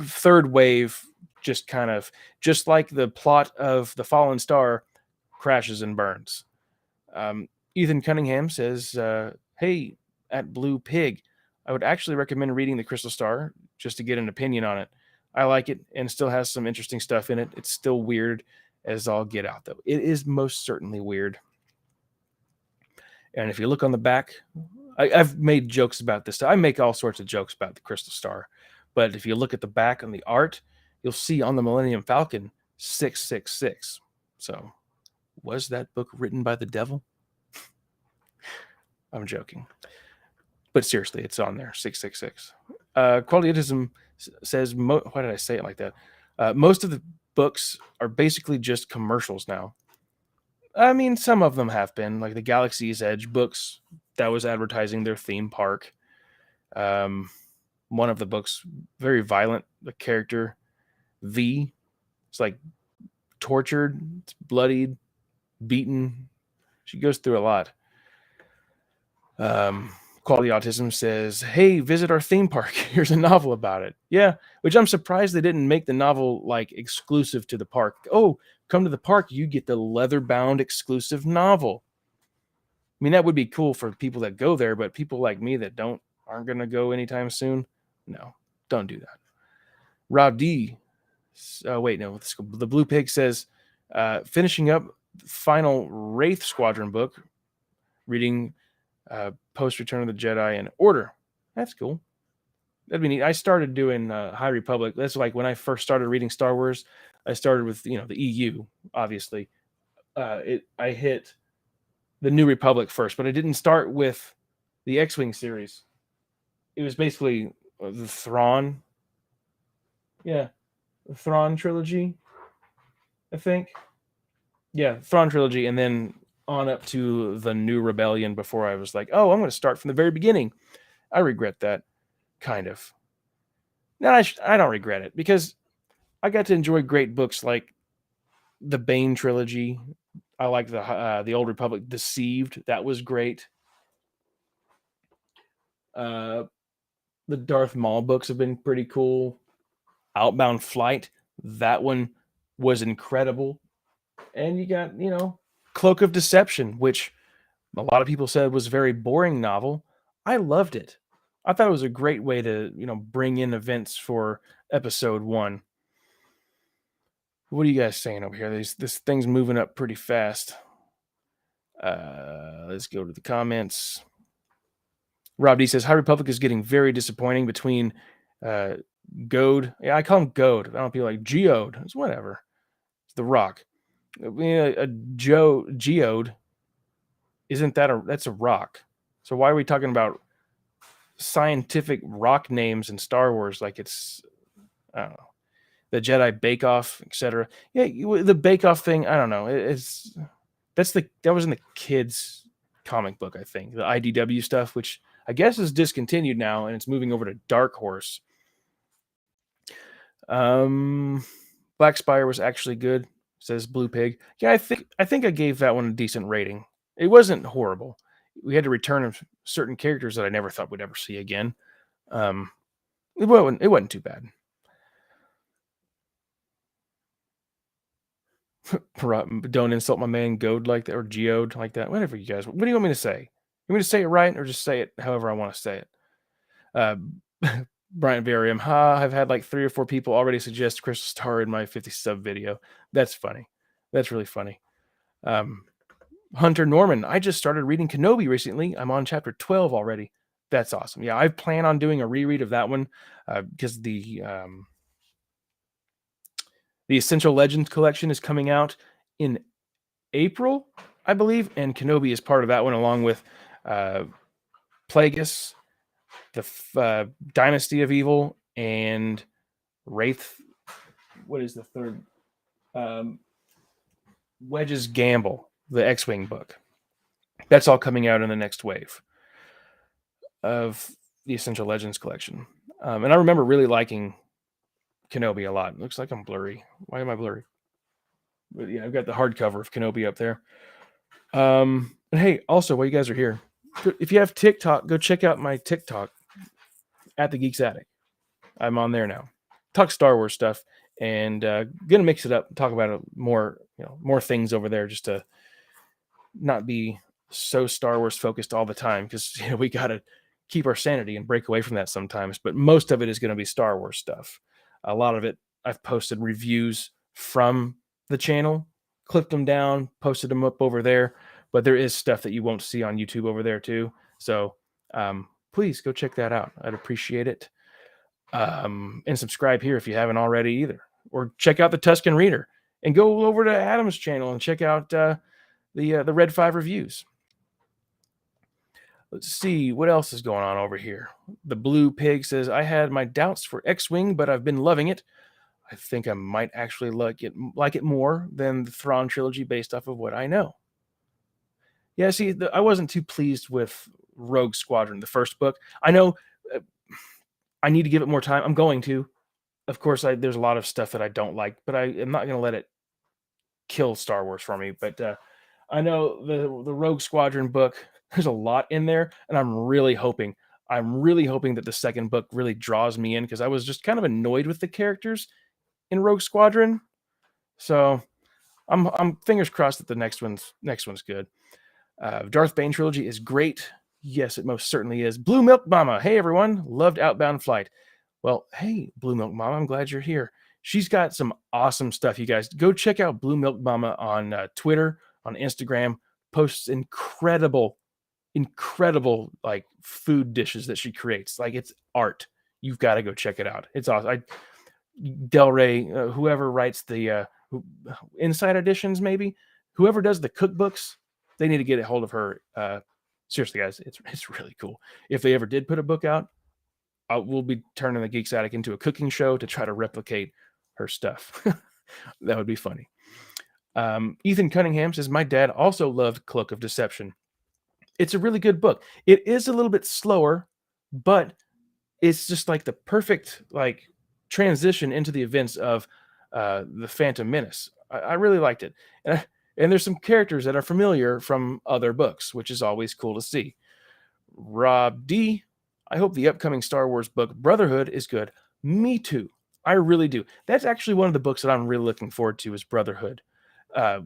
third wave just kind of, just like the plot of The Fallen Star, crashes and burns. Ethan Cunningham says, hey, at Blue Pig, I would actually recommend reading The Crystal Star just to get an opinion on it. I like it and still has some interesting stuff in it. It's still weird as all get out, though. It is most certainly weird. And if you look on the back, I've made jokes about this. I make all sorts of jokes about the Crystal Star. But if you look at the back on the art, you'll see on the Millennium Falcon, 666. So, was that book written by the devil? I'm joking. But seriously, it's on there, 666. Qualitysm says, why did I say it like that? Most of the books are basically just commercials now. I mean, some of them have been, like the Galaxy's Edge books, that was advertising their theme park. One of the books, very violent, the character, V, it's like tortured, it's bloodied, beaten. She goes through a lot. Quality Autism says, hey, visit our theme park. Here's a novel about it. Yeah, which I'm surprised they didn't make the novel like exclusive to the park. Oh, come to the park, you get the leather-bound exclusive novel. I mean, that would be cool for people that go there, but people like me that aren't going to go anytime soon, no, don't do that. Rob D. Wait, no, the Blue Pig says, finishing up the final Wraith Squadron book, reading post Return of the Jedi and Order. That's cool. That'd be neat. I started doing High Republic. That's like when I first started reading Star Wars. I started with the EU, obviously. I hit the New Republic first, but I didn't start with the X-Wing series. It was basically the Thrawn. Yeah, the Thrawn trilogy, I think. Yeah, Thrawn trilogy, and then on up to the New Rebellion before I was like, oh, I'm going to start from the very beginning. I regret that, kind of. No, I don't regret it, because I got to enjoy great books like the Bane trilogy. I like the Old Republic Deceived. That was great. The Darth Maul books have been pretty cool. Outbound Flight, that one was incredible. And you got, Cloak of Deception, which a lot of people said was a very boring novel. I loved it. I thought it was a great way to, bring in events for episode 1. What are you guys saying over here? This thing's moving up pretty fast. Let's go to the comments. Rob D says, High Republic is getting very disappointing between Goad. Yeah, I call him Goad. I don't feel like Geode. It's whatever. It's The Rock. A Geode isn't that's a rock. So why are we talking about scientific rock names in Star Wars like it's, I don't know, the Jedi Bake Off, etc. Yeah, the Bake Off thing, I don't know. That was in the kids comic book, I think, the IDW stuff, which I guess is discontinued now and it's moving over to Dark Horse. Black Spire was actually good, says Blue Pig. Yeah, I think I gave that one a decent rating. It wasn't horrible. We had to return certain characters that I never thought we'd ever see again. It wasn't too bad. Don't insult my man Goad like that, or Geode like that. Whatever you guys. What do you want me to say? You want me to say it right, or just say it however I want to say it? Brian Varium, I've had like 3 or 4 people already suggest Crystal Star in my 50 sub video. That's funny. That's really funny. Hunter Norman, I just started reading Kenobi recently. I'm on chapter 12 already. That's awesome. Yeah, I plan on doing a reread of that one because the Essential Legends collection is coming out in April, I believe, and Kenobi is part of that one, along with Plagueis, the Dynasty of Evil, and Wraith. What is the third? Wedge's Gamble, the X-Wing book. That's all coming out in the next wave of the Essential Legends collection. And I remember really liking Kenobi a lot. It looks like I'm blurry. Why am I blurry? But yeah, I've got the hardcover of Kenobi up there. And hey, also, while you guys are here, if you have TikTok, go check out my TikTok at the Geeks Attic. I'm on there now. Talk Star Wars stuff, and gonna mix it up, talk about more things over there, just to not be so Star Wars focused all the time, because we gotta keep our sanity and break away from that sometimes. But most of it is going to be Star Wars stuff. A lot of it, I've posted reviews from the channel, clipped them down, posted them up over there. But there is stuff that you won't see on YouTube over there too. So please go check that out. I'd appreciate it. And subscribe here if you haven't already either. Or check out the Tuscan Reader. And go over to Adam's channel and check out the Red 5 reviews. Let's see what else is going on over here. The Blue Pig says, I had my doubts for X-Wing, but I've been loving it. I think I might actually like it more than the Thrawn trilogy based off of what I know. Yeah, see, I wasn't too pleased with Rogue Squadron, the first book. I know I need to give it more time. I'm going to. Of course, there's a lot of stuff that I don't like, but I am not going to let it kill Star Wars for me. But I know the Rogue Squadron book, there's a lot in there, and I'm really hoping that the second book really draws me in, because I was just kind of annoyed with the characters in Rogue Squadron. So I'm fingers crossed that the next one's good. Darth Bane trilogy is great. Yes, it most certainly is. Blue Milk Mama. Hey, everyone. Loved Outbound Flight. Well, hey, Blue Milk Mama. I'm glad you're here. She's got some awesome stuff, you guys. Go check out Blue Milk Mama on Twitter, on Instagram. Posts incredible like food dishes that she creates. Like, it's art. You've got to go check it out. It's awesome. Del Rey, whoever writes the Inside Editions, maybe whoever does the cookbooks, they need to get a hold of her. Seriously, guys, it's really cool. If they ever did put a book out, we'll be turning the Geeks Attic into a cooking show to try to replicate her stuff. That would be funny. Ethan Cunningham says, my dad also loved Cloak of Deception. It's a really good book. It is a little bit slower, but it's just like the perfect like transition into the events of the Phantom Menace. I really liked it. And there's some characters that are familiar from other books, which is always cool to see. Rob D, I hope the upcoming Star Wars book Brotherhood is good. Me too. I really do. That's actually one of the books that I'm really looking forward to, is Brotherhood. The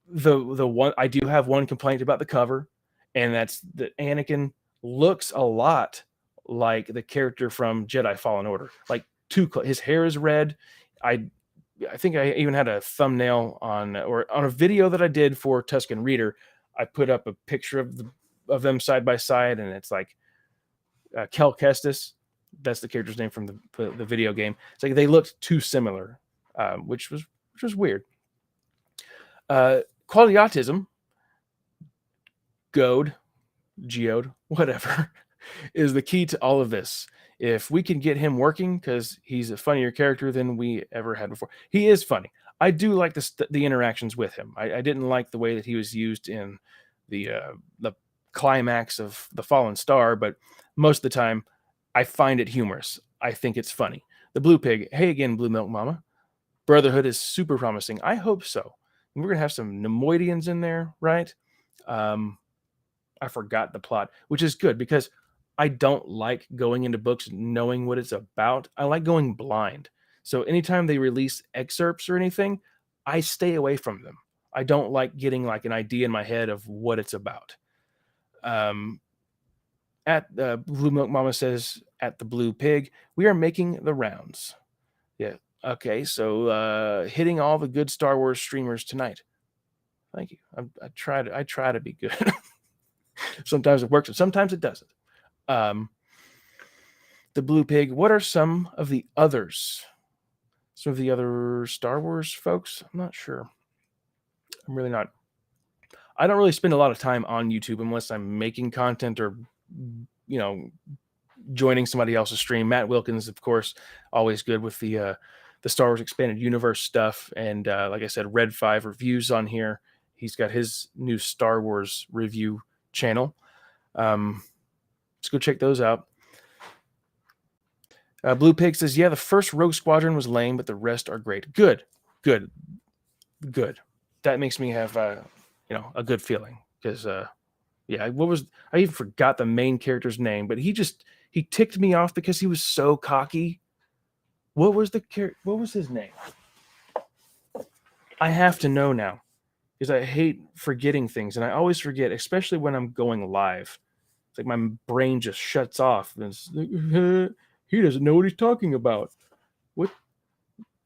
one I do have one complaint about the cover, and that's that Anakin looks a lot like the character from Jedi Fallen Order. Like his hair is red. I think I even had a thumbnail on a video that I did for Tuscan Reader. I put up a picture of them side by side, and it's like Kel Kestis. That's the character's name from the video game. It's like they looked too similar, which was weird. Quality Autism, Geode, whatever, is the key to all of this. If we can get him working, because he's a funnier character than we ever had before. He is funny. I do like the interactions with him. I didn't like the way that he was used in the climax of The Fallen Star, but most of the time, I find it humorous. I think it's funny. The Blue Pig. Hey again, Blue Milk Mama. Brotherhood is super promising. I hope so. We're going to have some Nemoidians in there, right? I forgot the plot, which is good because I don't like going into books knowing what it's about. I like going blind. So anytime they release excerpts or anything, I stay away from them. I don't like getting like an idea in my head of what it's about. At Blue Milk Mama says, at the Blue Pig, we are making the rounds. Yeah. Okay. So hitting all the good Star Wars streamers tonight. Thank you. I try to be good. Sometimes it works and sometimes it doesn't. The Blue Pig. What are some of the others? Some of the other Star Wars folks? I'm not sure. I'm really not. I don't really spend a lot of time on YouTube unless I'm making content or, joining somebody else's stream. Matt Wilkins, of course, always good with the Star Wars Expanded Universe stuff. And like I said, Red 5 reviews on here. He's got his new Star Wars review channel. Let's go check those out. Blue Pig says, yeah, the first Rogue Squadron was lame, but the rest are great. Good. That makes me have, a good feeling. Because, I even forgot the main character's name, but he ticked me off because he was so cocky. What was his name? I have to know now. Because I hate forgetting things, and I always forget, especially when I'm going live. It's like my brain just shuts off. And it's like, he doesn't know what he's talking about. What?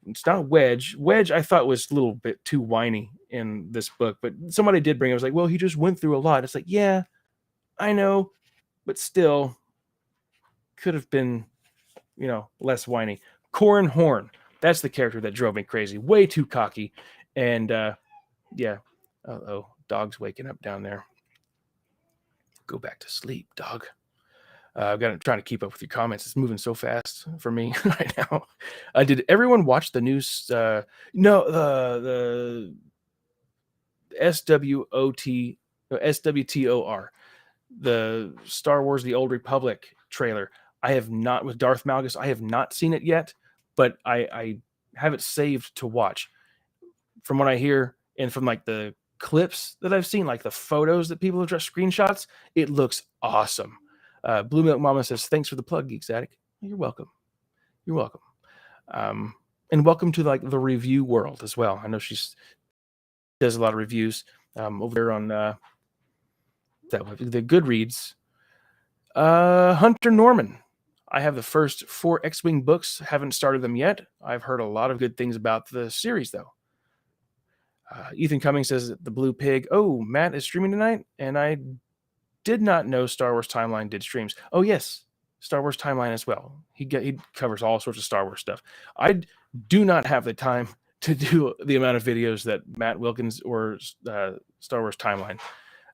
It's not Wedge. Wedge, I thought was a little bit too whiny in this book, but somebody did bring it. I was like, well, he just went through a lot. It's like, yeah, I know, but still could have been, less whiny. Corran Horn. That's the character that drove me crazy. Way too cocky. And yeah. Uh-oh. Dog's waking up down there. Go back to sleep, dog. I've got to trying to keep up with your comments. It's moving so fast for me right now. Did everyone watch the news? No, the SWTOR, the Star Wars: The Old Republic trailer. I have not, with Darth Malgus. I have not seen it yet, but I have it saved to watch. From what I hear, and from like the clips that I've seen, like the photos that people have just screenshots, it looks awesome. Blue Milk Mama says, "Thanks for the plug, Geeks Attic." You're welcome. You're welcome. And welcome to like the review world as well. I know she does a lot of reviews over there on the Goodreads. Hunter Norman. I have the first 4 X-Wing books. Haven't started them yet. I've heard a lot of good things about the series, though. Ethan Cummings says the Blue Pig. Oh, Matt is streaming tonight, and I did not know Star Wars Timeline did streams. Oh, yes, Star Wars Timeline as well. He covers all sorts of Star Wars stuff. I do not have the time to do the amount of videos that Matt Wilkins or Star Wars Timeline.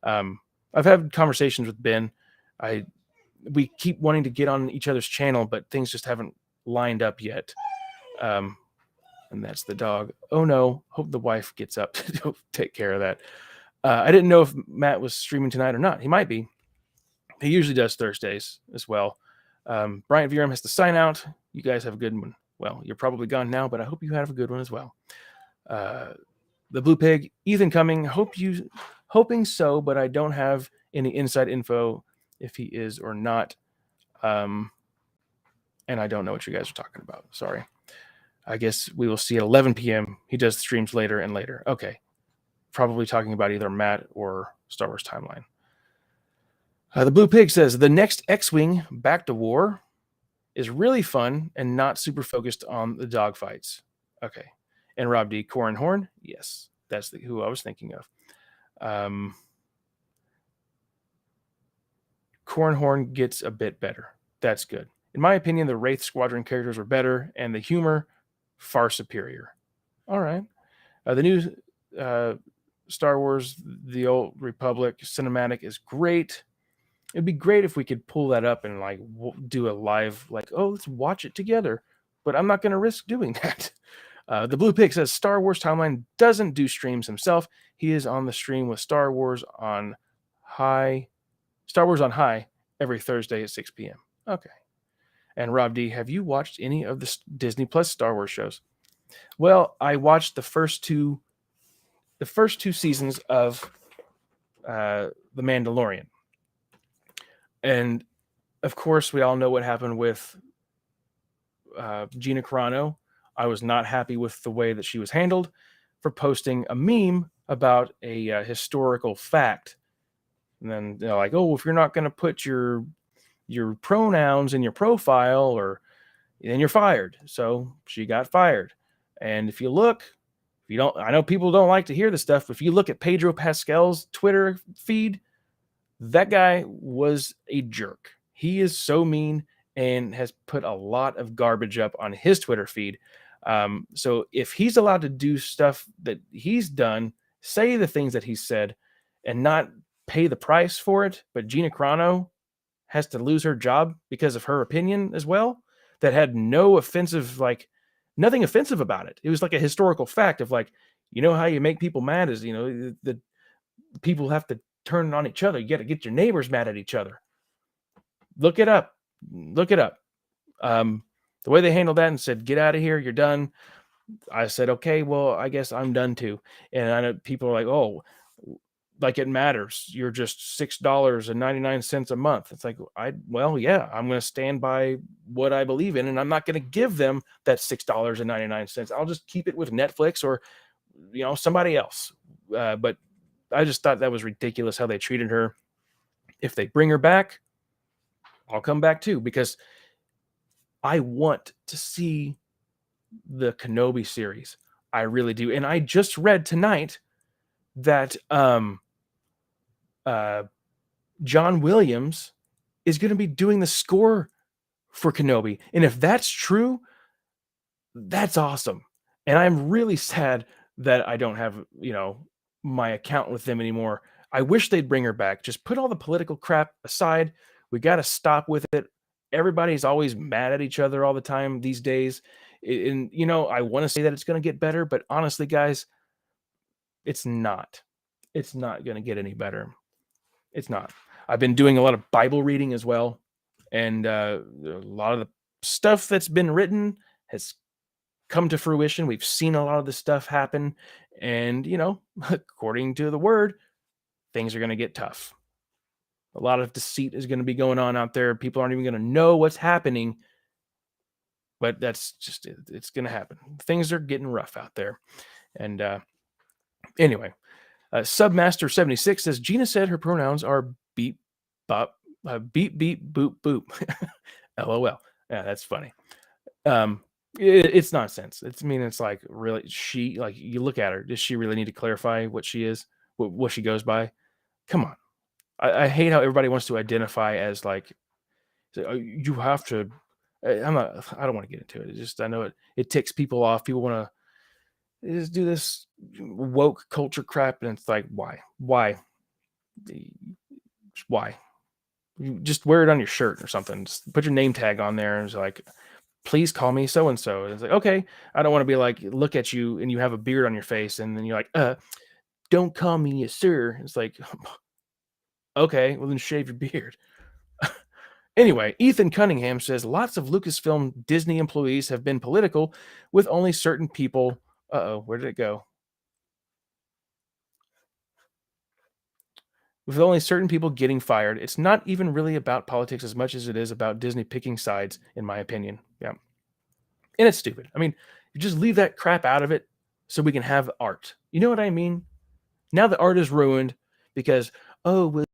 I've had conversations with Ben. We keep wanting to get on each other's channel, but things just haven't lined up yet. And that's the dog. Oh no, hope the wife gets up to take care of that. I didn't know if Matt was streaming tonight or not. He might be. He usually does Thursdays as well. Bryant Viram has to sign out. You guys have a good one. Well, you're probably gone now, but I hope you have a good one as well. The Blue Pig, Ethan Cumming, hoping so, but I don't have any inside info if he is or not. And I don't know what you guys are talking about. Sorry. I guess we will see at 11 p.m. He does streams later and later. Okay. Probably talking about either Matt or Star Wars Timeline. The Blue Pig says, the next X-Wing, Back to War, is really fun and not super focused on the dogfights. Okay. And Rob D. Corin Horn? Yes. That's who I was thinking of. Corin Horn gets a bit better. That's good. In my opinion, the Wraith Squadron characters were better, and the humor far superior. All right. The new Star Wars: The Old Republic cinematic is great. It'd be great if we could pull that up and like do a live, like, oh, let's watch it together. But I'm not going to risk doing that. The Blue Pig says Star Wars Timeline doesn't do streams himself. He is on the stream with Star Wars on High every Thursday at 6 p.m. Okay. And Rob D, have you watched any of the Disney Plus Star Wars shows? Well, I watched the first two seasons of The Mandalorian. And of course, we all know what happened with Gina Carano. I was not happy with the way that she was handled for posting a meme about a historical fact. And then they're like, oh, if you're not going to put your pronouns in your profile, then you're fired. So she got fired. And if you don't, I know people don't like to hear this stuff, but if you look at Pedro Pascal's Twitter feed, that guy was a jerk. He is so mean and has put a lot of garbage up on his Twitter feed. So if he's allowed to do stuff that he's done, say the things that he said, and not pay the price for it, but Gina Carano has to lose her job because of her opinion as well, that had nothing offensive about it. It was like a historical fact of like, you know how you make people mad is, the people have to turn on each other. You got to get your neighbors mad at each other. Look it up. The way they handled that and said, get out of here, you're done. I said, okay, well, I guess I'm done too. And I know people are like, oh, like it matters. You're just $6.99 a month. It's like, yeah, I'm going to stand by what I believe in, and I'm not going to give them that $6.99. I'll just keep it with Netflix or, somebody else. But I just thought that was ridiculous how they treated her. If they bring her back, I'll come back too, because I want to see the Kenobi series. I really do. And I just read tonight that John Williams is going to be doing the score for Kenobi. And if that's true, That's awesome. And I'm really sad that I don't have, my account with them anymore. I wish they'd bring her back. Just put all the political crap aside. We got to stop with it. Everybody's always mad at each other all the time these days. And, I want to say that it's going to get better, but honestly, guys, it's not. It's not going to get any better. It's not. I've been doing a lot of Bible reading as well. And a lot of the stuff that's been written has come to fruition. We've seen a lot of this stuff happen. And, according to the word, things are going to get tough. A lot of deceit is going to be going on out there. People aren't even going to know what's happening. But that's just, it's going to happen. Things are getting rough out there. And anyway, Submaster 76 says Gina said her pronouns are beep, bop, beep, beep, boop, boop. LOL. Yeah, that's funny. It's nonsense. It's like, really, you look at her. Does she really need to clarify what she is, what she goes by? Come on. I hate how everybody wants to identify as like, you have to. I don't want to get into it. I know it ticks people off. People want to just do this woke culture crap, and it's like, why? You just wear it on your shirt or something. Just put your name tag on there, and it's like, please call me so and so. It's like, okay, I don't want to be like, look at you and you have a beard on your face, and then you're like, don't call me a sir. It's like, okay, well then shave your beard. Anyway, Ethan Cunningham says lots of Lucasfilm Disney employees have been political, with only certain people. Where did it go? With only certain people getting fired. It's not even really about politics as much as it is about Disney picking sides, in my opinion. Yeah. And it's stupid. I mean, you just leave that crap out of it so we can have art. You know what I mean? Now the art is ruined because, well,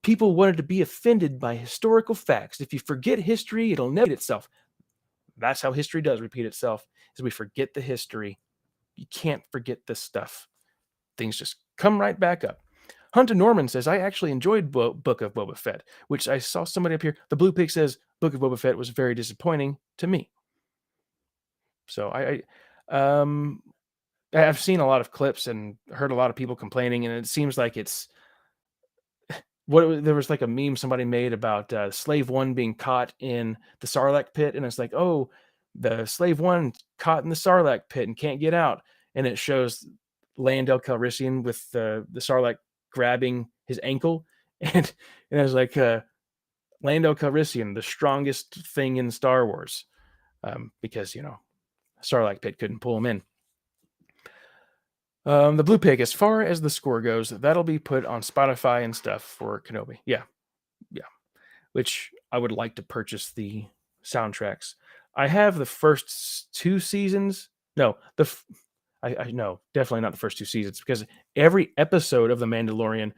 people wanted to be offended by historical facts. If you forget history, it'll never repeat itself. That's how history does repeat itself, is we forget the history. You can't forget this stuff. Things just come right back up. Hunter Norman says, I actually enjoyed Book of Boba Fett, which I saw somebody up here. The Blue Pig says Book of Boba Fett was very disappointing to me. So I've seen a lot of clips and heard a lot of people complaining, and it seems like it's there was like a meme somebody made about Slave One being caught in the Sarlacc pit, and it's like, oh, the Slave One caught in the Sarlacc pit and can't get out, and it shows Lando Calrissian with the Sarlacc grabbing his ankle, and it was like Lando Calrissian, the strongest thing in Star Wars, because Sarlacc pit couldn't pull him in. The Blue Pig, as far as the score goes, that'll be put on Spotify and stuff for Kenobi. Yeah. Which I would like to purchase the soundtracks. I have the first 2 seasons. No, I no, definitely not the first 2 seasons, because every episode of The Mandalorian,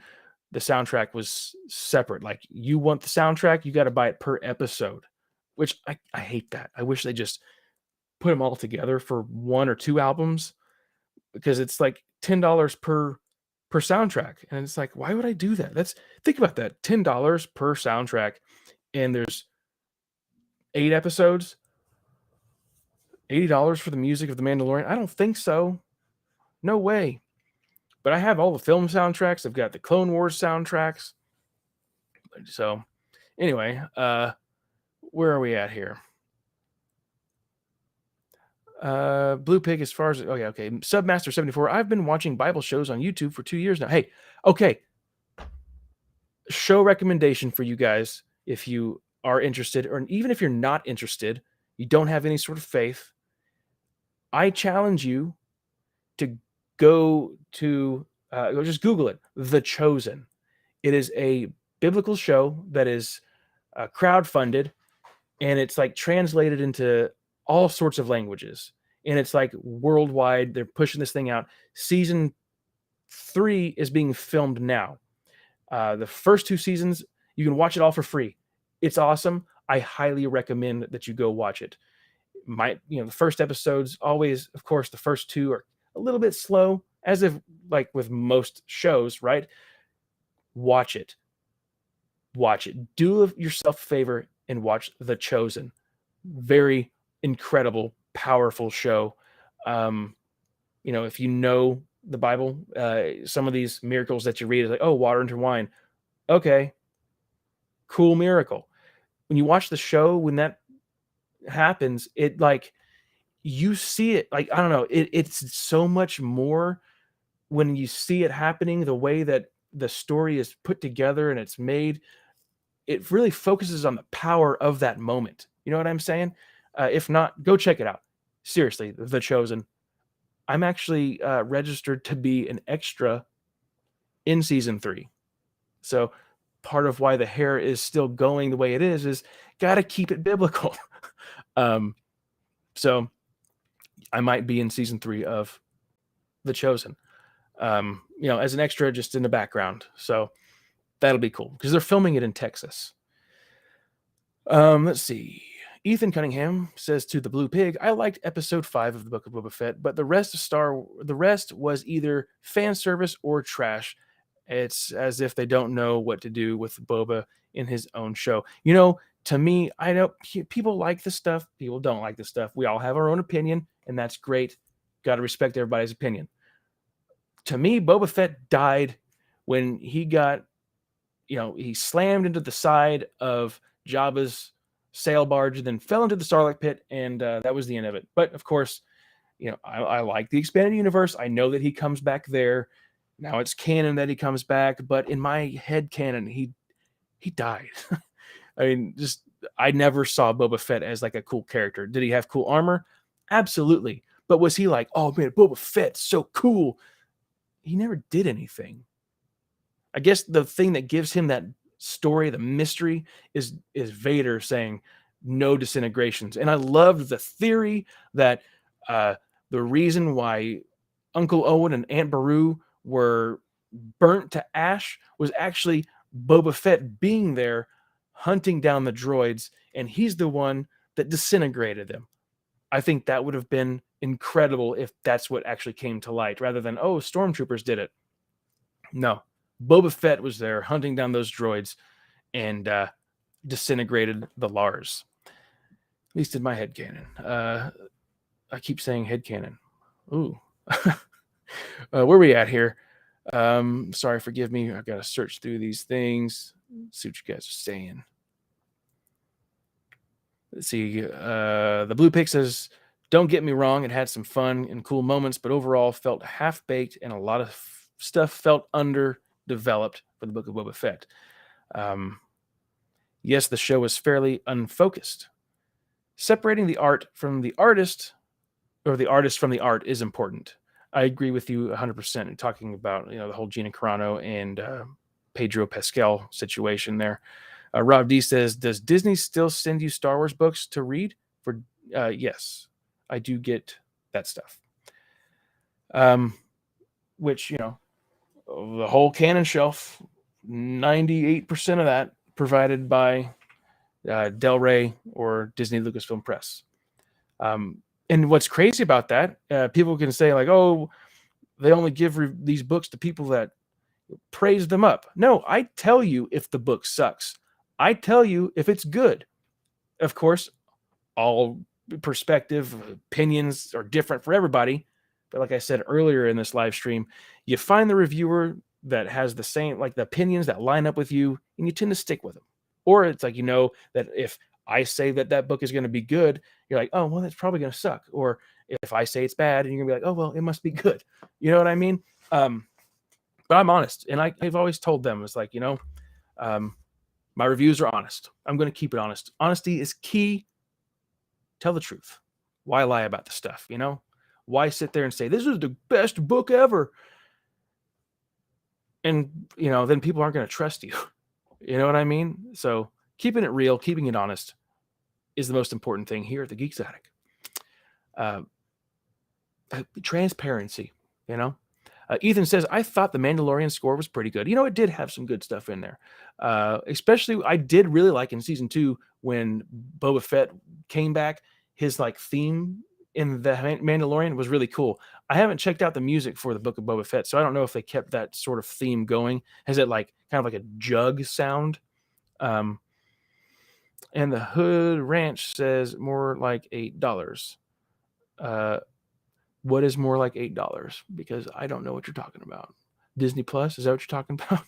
the soundtrack was separate. Like, you want the soundtrack, you got to buy it per episode, which I hate that. I wish they just put them all together for 1 or 2 albums, because it's like $10 per soundtrack, and it's like, why would I do that? Think about that, $10 per soundtrack, and there's 8 episodes, $80 for the music of The Mandalorian. I don't think so. No way. But I have all the film soundtracks. I've got the Clone Wars soundtracks. So anyway, where are we at here? Blue Pig, as far as okay. Submaster 74. I've been watching Bible shows on YouTube for 2 years now. Hey, okay. Show recommendation for you guys if you are interested, or even if you're not interested, you don't have any sort of faith. I challenge you to go to just Google it. The Chosen. It is a biblical show that is crowdfunded, and it's like translated into all sorts of languages, and it's like worldwide. They're pushing this thing out. Season 3 is being filmed now. The first 2 seasons, you can watch it all for free. It's awesome. I highly recommend that you go watch it. The first episodes, always, of course, the first 2 are a little bit slow, as if like with most shows, right? Watch it. Do yourself a favor and watch The Chosen. Very incredible, powerful show. If you know the Bible, some of these miracles that you read is like, oh, water into wine. Okay, cool miracle. When you watch the show, when that happens, it like you see it like I don't know, it's so much more when you see it happening, the way that the story is put together and it's made. It really focuses on the power of that moment. You know what I'm saying? If not, go check it out. Seriously, The Chosen. I'm actually registered to be an extra in season 3. So part of why the hair is still going the way it is got to keep it biblical. So I might be in season 3 of The Chosen, as an extra just in the background. So that'll be cool because they're filming it in Texas. Let's see. Ethan Cunningham says to the Blue Pig, I liked episode 5 of the Book of Boba Fett, but the rest was either fan service or trash. It's as if they don't know what to do with Boba in his own show. To me, I know people like the stuff, people don't like the stuff. We all have our own opinion, and that's great. Got to respect everybody's opinion. To me, Boba Fett died when he got, he slammed into the side of Jabba's sail barge and then fell into the Sarlacc pit, and that was the end of it. But of course, I like the expanded universe. I know that he comes back there. Now it's canon that he comes back, but in my head canon, he died. I mean, I never saw Boba Fett as like a cool character. Did he have cool armor? Absolutely. But was he like, oh man, Boba Fett's so cool? He never did anything. I guess the thing that gives him that story, the mystery, is Vader saying no disintegrations. And I loved the theory that the reason why Uncle Owen and Aunt Beru were burnt to ash was actually Boba Fett being there hunting down the droids, and he's the one that disintegrated them. I think that would have been incredible if that's what actually came to light, rather than, oh, stormtroopers did it. No, Boba Fett was there hunting down those droids and disintegrated the Lars. At least in my headcanon. I keep saying headcanon. Ooh. Where are we at here? Sorry, forgive me. I've got to search through these things. See what you guys are saying. Let's see. The Blue Pig says, don't get me wrong, it had some fun and cool moments, but overall felt half-baked and a lot of stuff felt underdeveloped for the Book of Boba Fett. Yes, the show was fairly unfocused. Separating the art from the artist, or the artist from the art, is important. I agree with you 100% in talking about the whole Gina Carano and Pedro Pascal situation there. Rob D says, does Disney still send you Star Wars books to read? Yes, I do get that stuff. Which, the whole canon shelf, 98% of that provided by Del Rey or Disney Lucasfilm Press. And what's crazy about that, people can say like, oh, they only give these books to people that praise them up. No, I tell you if the book sucks. I tell you if it's good. Of course, all perspective, opinions are different for everybody. But like I said earlier in this live stream, you find the reviewer that has the same, like the opinions that line up with you, and you tend to stick with them. Or it's like, that if I say that book is going to be good, you're like, oh, well, that's probably going to suck. Or if I say it's bad, and you're going to be like, oh, well, it must be good. You know what I mean? But I'm honest. And I've always told them, it's like, my reviews are honest. I'm going to keep it honest. Honesty is key. Tell the truth. Why lie about the stuff, Why sit there and say, this is the best book ever? And, then people aren't going to trust you. You know what I mean? So keeping it real, keeping it honest is the most important thing here at the Geeks Attic. Transparency, Ethan says, I thought the Mandalorian score was pretty good. It did have some good stuff in there. Especially, I did really like in season 2 when Boba Fett came back. His theme in the Mandalorian was really cool. I haven't checked out the music for the Book of Boba Fett, so I don't know if they kept that sort of theme going. Has it kind of like a jug sound? And the Hood Ranch says more like $8. what is more like $8? Because I don't know what you're talking about. Disney Plus, is that what you're talking about?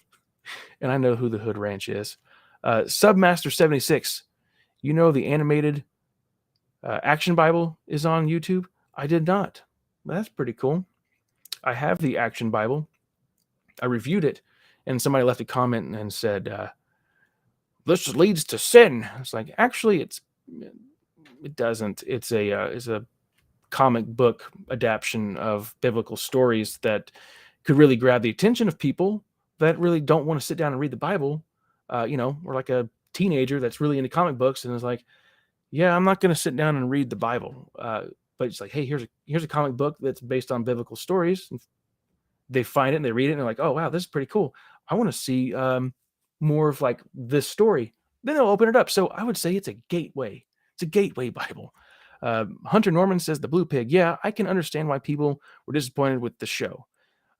And I know who the Hood Ranch is. Submaster76, you know the animated Action Bible is on YouTube? I did not. That's pretty cool. I have the Action Bible. I reviewed it, and somebody left a comment and said, "This leads to sin." It's like, actually, it doesn't. It's a comic book adaptation of biblical stories that could really grab the attention of people that really don't want to sit down and read the Bible. Or like a teenager that's really into comic books and is like, yeah, I'm not going to sit down and read the Bible. But it's like, hey, here's a comic book that's based on biblical stories. And they find it and they read it and they're like, oh wow, this is pretty cool. I want to see more of like this story. Then they'll open it up. So I would say it's a gateway. It's a gateway Bible. Hunter Norman says the Blue Pig. Yeah, I can understand why people were disappointed with the show.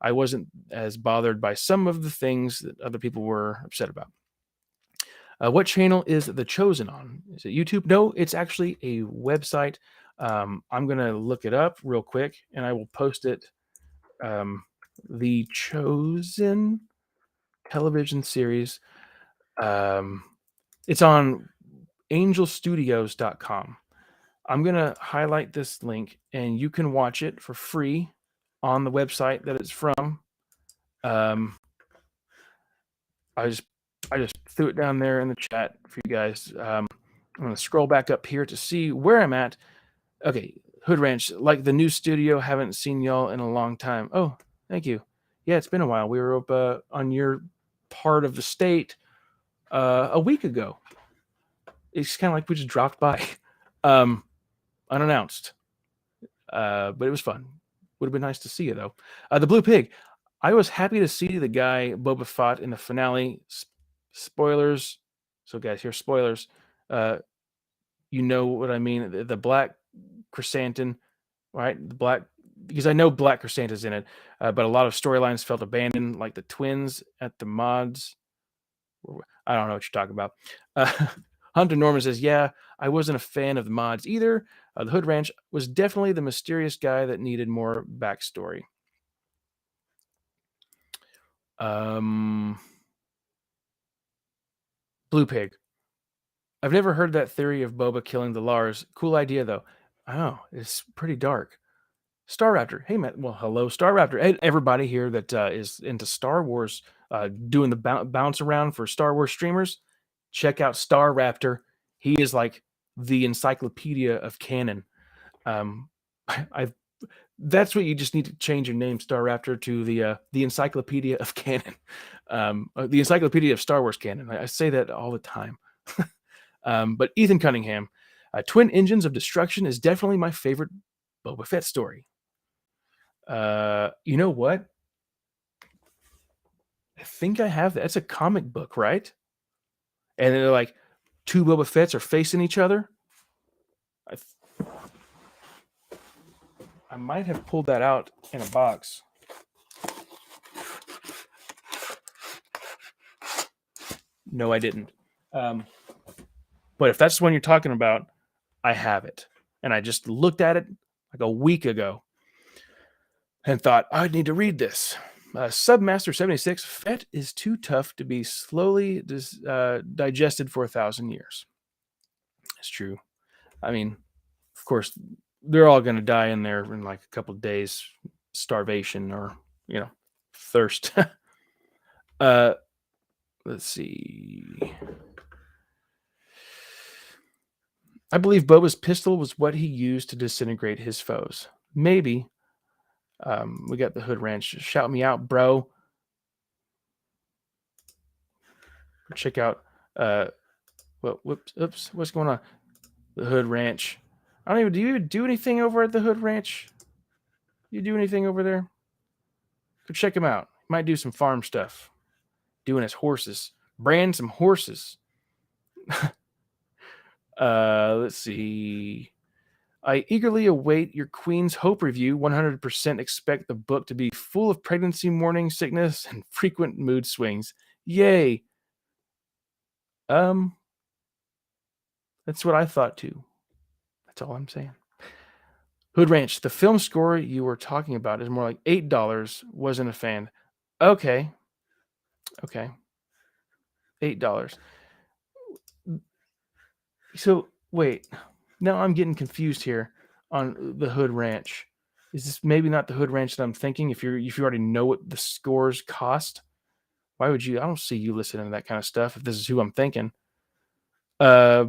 I wasn't as bothered by some of the things that other people were upset about. What channel is The Chosen on? Is it YouTube? No, it's actually a website. I'm going to look it up real quick and I will post it. The Chosen television series. It's on angelstudios.com. I'm going to highlight this link and you can watch it for free on the website that it's from. I just threw it down there in the chat for you guys. I'm going to scroll back up here to see where I'm at. Okay, Hood Ranch, like the new studio, haven't seen y'all in a long time. Oh, thank you. Yeah, it's been a while. We were up on your part of the state a week ago. It's kind of like we just dropped by unannounced. But it was fun. Would have been nice to see you, though. The Blue Pig. I was happy to see the guy Boba fought in the finale. Spoilers. So, guys, here's spoilers. You know what I mean. The black chrysanthemum, right? The black, because I know black chrysanthemum's in it, but a lot of storylines felt abandoned, like the twins at the mods. I don't know what you're talking about. Hunter Norman says, yeah, I wasn't a fan of the mods either. The Hood Ranch was definitely the mysterious guy that needed more backstory. Blue Pig. I've never heard that theory of Boba killing the Lars. Cool idea, though. Oh, it's pretty dark. Star Raptor. Hey, man. Well, hello, Star Raptor. Hey, everybody here that is into Star Wars, doing the bounce around for Star Wars streamers, check out Star Raptor. He is like the encyclopedia of canon. That's what you just need to change your name, Star Raptor, to the encyclopedia of canon, the encyclopedia of Star Wars canon. I say that all the time. But Ethan Cunningham, Twin Engines of Destruction is definitely my favorite Boba Fett story. You know what? I think I have that. It's a comic book, right? And they're like, two Boba Fetts are facing each other. I might have pulled that out in a box. No, I didn't. But if that's the one you're talking about, I have it. And I just looked at it like a week ago and thought, I need to read this. Submaster76, Fett is too tough to be slowly digested for 1,000 years. It's true. I mean, of course, they're all going to die in there in like a couple of days, starvation or, thirst. Let's see. I believe Boba's pistol was what he used to disintegrate his foes. Maybe. We got the Hood Ranch. Shout me out, bro. Check out. What's going on? The Hood Ranch. I don't even. Do you even do anything over at the Hood Ranch? You do anything over there? Go check him out. He might do some farm stuff. Doing his horses. Brand some horses. Let's see. I eagerly await your Queen's Hope review. 100% expect the book to be full of pregnancy, morning sickness, and frequent mood swings. Yay. That's what I thought too. That's all I'm saying. Hood Ranch, the film score you were talking about is more like $8. Wasn't a fan. Okay. $8. So wait, now I'm getting confused here on the Hood Ranch. Is this maybe not the Hood Ranch that I'm thinking? If you already know what the scores cost, why would you? I don't see you listening to that kind of stuff. If this is who I'm thinking, uh,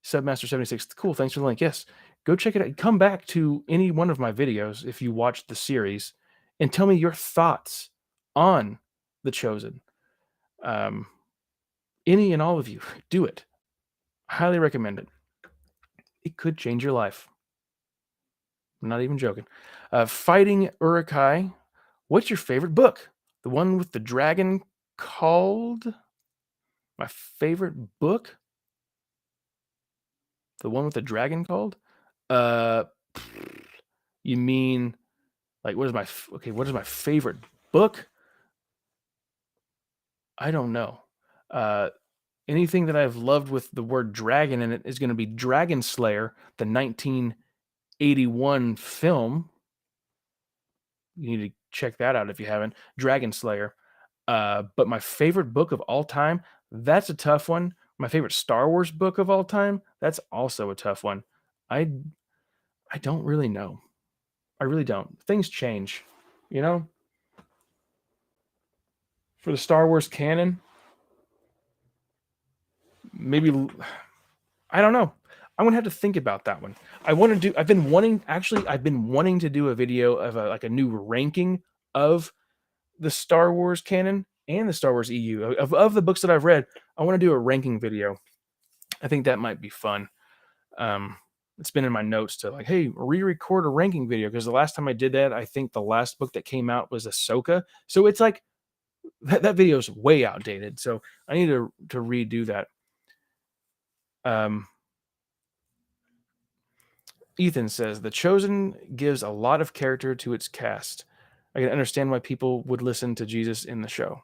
Submaster76, cool. Thanks for the link. Yes, go check it out. Come back to any one of my videos if you watched the series, and tell me your thoughts on The Chosen. Any and all of you, do it. Highly recommend it. It could change your life. I'm not even joking. Fighting Urukai. What's your favorite book? The one with the dragon called? My favorite book? The one with the dragon called? Uh, you mean like what is my favorite book? I don't know. Anything that I've loved with the word dragon in it is going to be Dragon Slayer, the 1981 film. You need to check that out if you haven't. Dragon Slayer. But my favorite book of all time, that's a tough one. My favorite Star Wars book of all time, that's also a tough one. I don't really know. I really don't. Things change, you know? For the Star Wars canon, maybe I don't know. I'm gonna have to think about that one. I've been wanting to do a video of a new ranking of the Star Wars canon and the Star Wars EU of the books that I've read. I want to do a ranking video. I think that might be fun. It's been in my notes to like, hey, re-record a ranking video, because the last time I did that, I think the last book that came out was Ahsoka. So it's like that video is way outdated. So I need to redo that. Ethan says The Chosen gives a lot of character to its cast. I can understand why people would listen to Jesus in the show.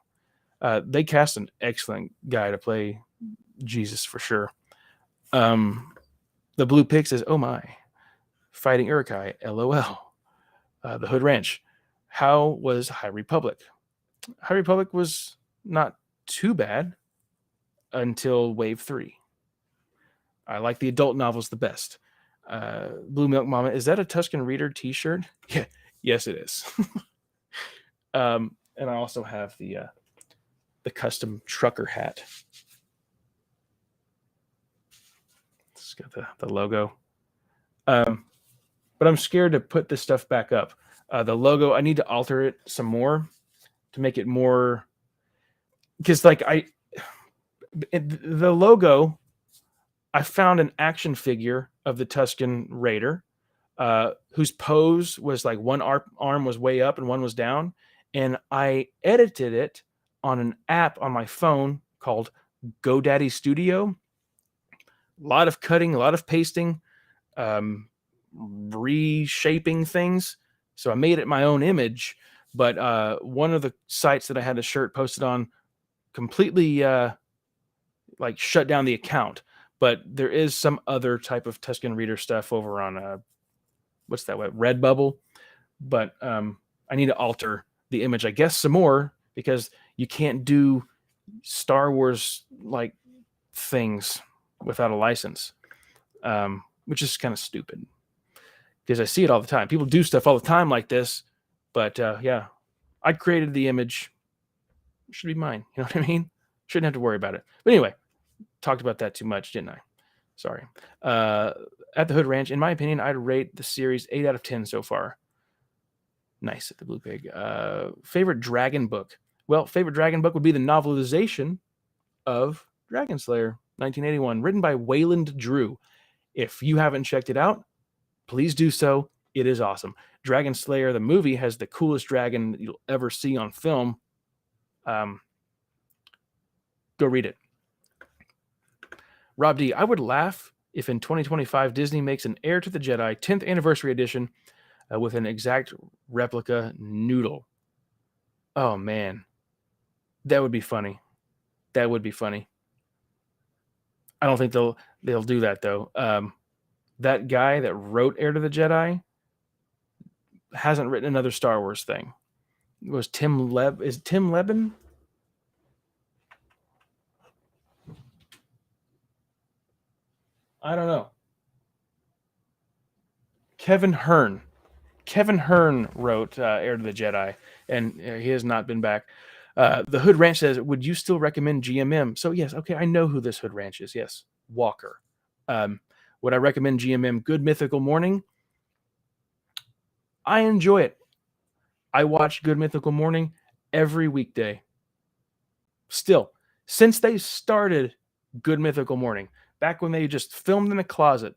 They cast an excellent guy to play Jesus for sure. The Blue Pig says, "Oh my, fighting Urukai, LOL." The Hood Ranch. How was High Republic? High Republic was not too bad until Wave 3. I like the adult novels the best. Blue Milk Mama, is that a Tuscan Reader t-shirt? Yeah, yes it is. And I also have the custom trucker hat. It's got the logo. But I'm scared to put this stuff back up. The logo, I need to alter it some more to make it more, because like the logo, I found an action figure of the Tuscan Raider, whose pose was like one arm was way up and one was down, and I edited it on an app on my phone called GoDaddy Studio. A lot of cutting, a lot of pasting, reshaping things. So I made it my own image, but one of the sites that I had the shirt posted on completely like shut down the account. But there is some other type of Tuscan Reader stuff over on what's that web? Redbubble. But I need to alter the image, I guess, some more, because you can't do Star Wars like things without a license, which is kind of stupid, because I see it all the time. People do stuff all the time like this, but yeah, I created the image. It should be mine. You know what I mean? Shouldn't have to worry about it. But anyway, talked about that too much, didn't I? Sorry. At the Hood Ranch, in my opinion, I'd rate the series 8 out of 10 so far. Nice at the Blue Pig. Favorite dragon book? Well, favorite dragon book would be the novelization of Dragon Slayer, 1981, written by Wayland Drew. If you haven't checked it out, please do so. It is awesome. Dragon Slayer, the movie, has the coolest dragon you'll ever see on film. Go read it. Rob D, I would laugh if in 2025 Disney makes an Heir to the Jedi 10th anniversary edition with an exact replica noodle. Oh man, that would be funny. That would be funny. I don't think they'll do that though. that guy that wrote Heir to the Jedi hasn't written another Star Wars thing. It was is it Tim Levin? I don't know. Kevin Hearn. Kevin Hearn wrote Heir to the Jedi, and he has not been back. The Hood Ranch says, would you still recommend GMM? So yes, okay, I know who this Hood Ranch is. Yes, Walker. Would I recommend GMM Good Mythical Morning? I enjoy it. I watch Good Mythical Morning every weekday. Still, since they started Good Mythical Morning, back when they just filmed in a closet,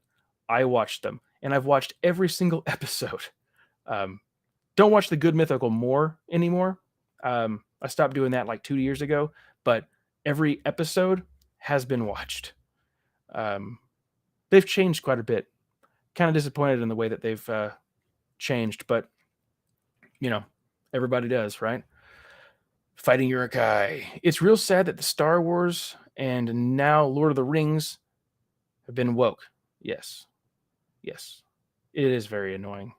I watched them, and I've watched every single episode. Don't watch the Good Mythical More anymore. I stopped doing that like 2 years ago, but every episode has been watched. They've changed quite a bit. Kind of disappointed in the way that they've changed, but everybody does, right? Fighting Urukai. It's real sad that the Star Wars and now Lord of the Rings have been woke. Yes. It is very annoying.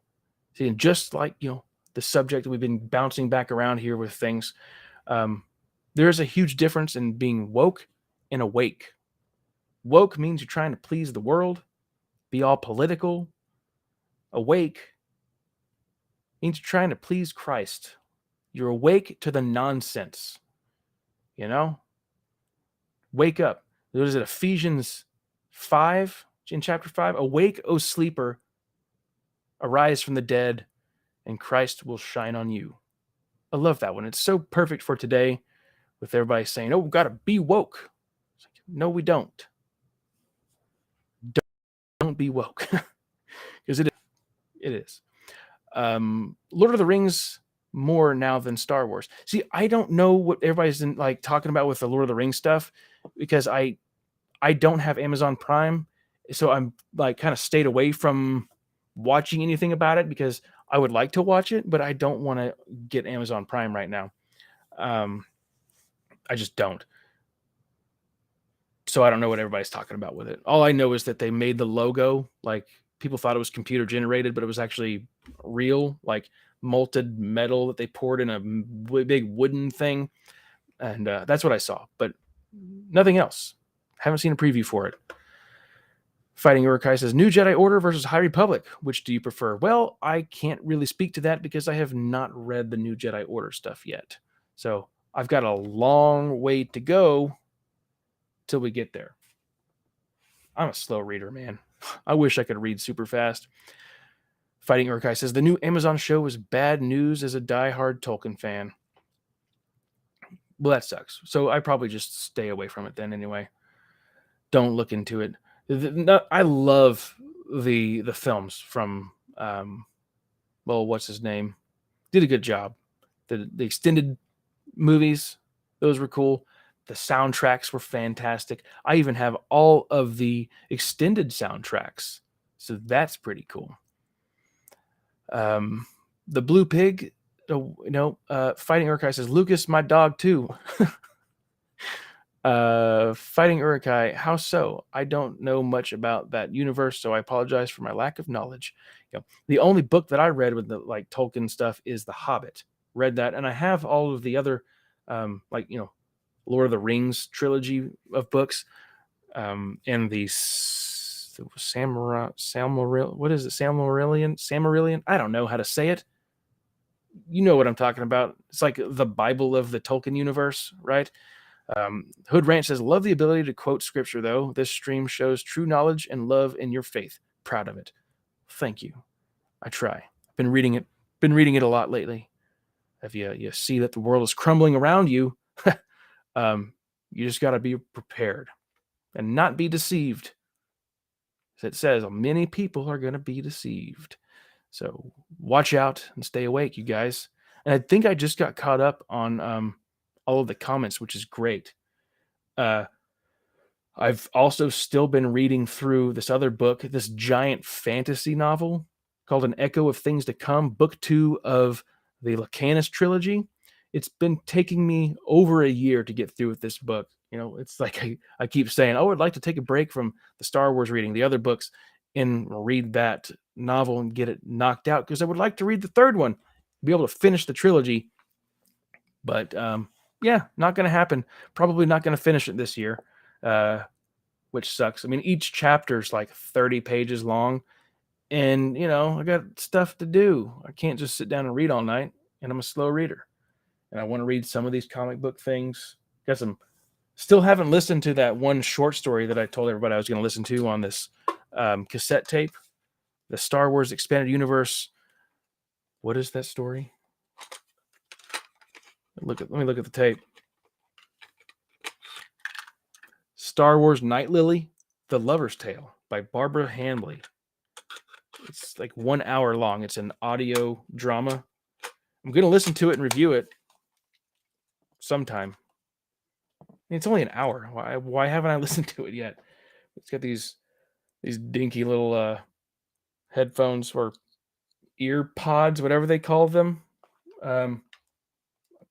See, just like, the subject that we've been bouncing back around here with things, there is a huge difference in being woke and awake. Woke means you're trying to please the world, be all political. Awake means you're trying to please Christ. You're awake to the nonsense. Wake up. What is it? Ephesians 5, in chapter 5. Awake, O sleeper, arise from the dead, and Christ will shine on you. I love that one. It's so perfect for today, with everybody saying, we've got to be woke. It's like, no, we don't. Don't be woke. Because it is. Lord of the Rings more now than Star Wars. See, I don't know what everybody's talking about with the Lord of the Rings stuff, because I don't have Amazon Prime, so I'm kind of stayed away from watching anything about it, because I would like to watch it, but I don't want to get Amazon Prime right now. I just don't. So I don't know what everybody's talking about with it. All I know is that they made the logo, people thought it was computer generated, but it was actually real, molted metal that they poured in a big wooden thing. And that's what I saw, but nothing else. Haven't seen a preview for it. Fighting Urukai says, New Jedi Order versus High Republic. Which do you prefer? Well, I can't really speak to that because I have not read the New Jedi Order stuff yet. So I've got a long way to go till we get there. I'm a slow reader, man. I wish I could read super fast. Fighting Urukai says, the new Amazon show was bad news as a diehard Tolkien fan. Well, that sucks. So I probably just stay away from it then anyway. Don't look into it. I love the films from, what's his name? Did a good job. The extended movies, those were cool. The soundtracks were fantastic. I even have all of the extended soundtracks, so that's pretty cool. The Blue Pig, Fighting Urukai says, Lucas, my dog too. Fighting Urukai, how so? I don't know much about that universe, so I apologize for my lack of knowledge. The only book that I read with the Tolkien stuff is The Hobbit. Read that, and I have all of the other, Lord of the Rings trilogy of books, and the Silmarillion. I don't know how to say it. You know what I'm talking about. It's like the Bible of the Tolkien universe, right? Hood Ranch says, love the ability to quote scripture, though. This stream shows true knowledge and love in your faith. Proud of it. Thank you. I try. Been reading it a lot lately. If you see that the world is crumbling around you, you just got to be prepared and not be deceived. As it says, many people are going to be deceived. So watch out and stay awake, you guys. And I think I just got caught up on all of the comments, which is great. I've also still been reading through this other book, this giant fantasy novel called An Echo of Things to Come, book 2 of the Lucanus trilogy. It's been taking me over a year to get through with this book. It's like I keep saying, I'd like to take a break from the Star Wars reading, the other books. and read that novel and get it knocked out, because I would like to read the third one, be able to finish the trilogy. But yeah, not going to happen. Probably not going to finish it this year, which sucks. I mean, each chapter is like 30 pages long, and I got stuff to do. I can't just sit down and read all night, and I'm a slow reader, and I want to read some of these comic book things. Got some. Still haven't listened to that one short story that I told everybody I was going to listen to on this cassette tape, the Star Wars Expanded Universe. What is that story? Let me look at the tape. Star Wars Night Lily, The Lover's Tale by Barbara Handley. It's like 1 hour long. It's an audio drama. I'm going to listen to it and review it sometime. It's only an hour. Why haven't I listened to it yet? It's got these dinky little headphones or ear pods, whatever they call them. I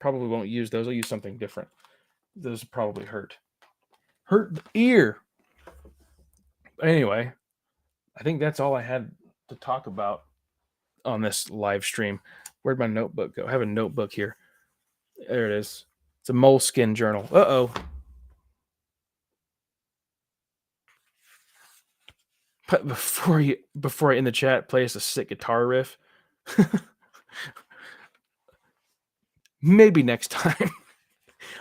probably won't use those. I'll use something different. Those probably hurt the ear. But anyway, I think that's all I had to talk about on this live stream. Where'd my notebook go? I have a notebook here. There it is. It's a Moleskine journal. Uh-oh. But before I in the chat play us a sick guitar riff, maybe next time.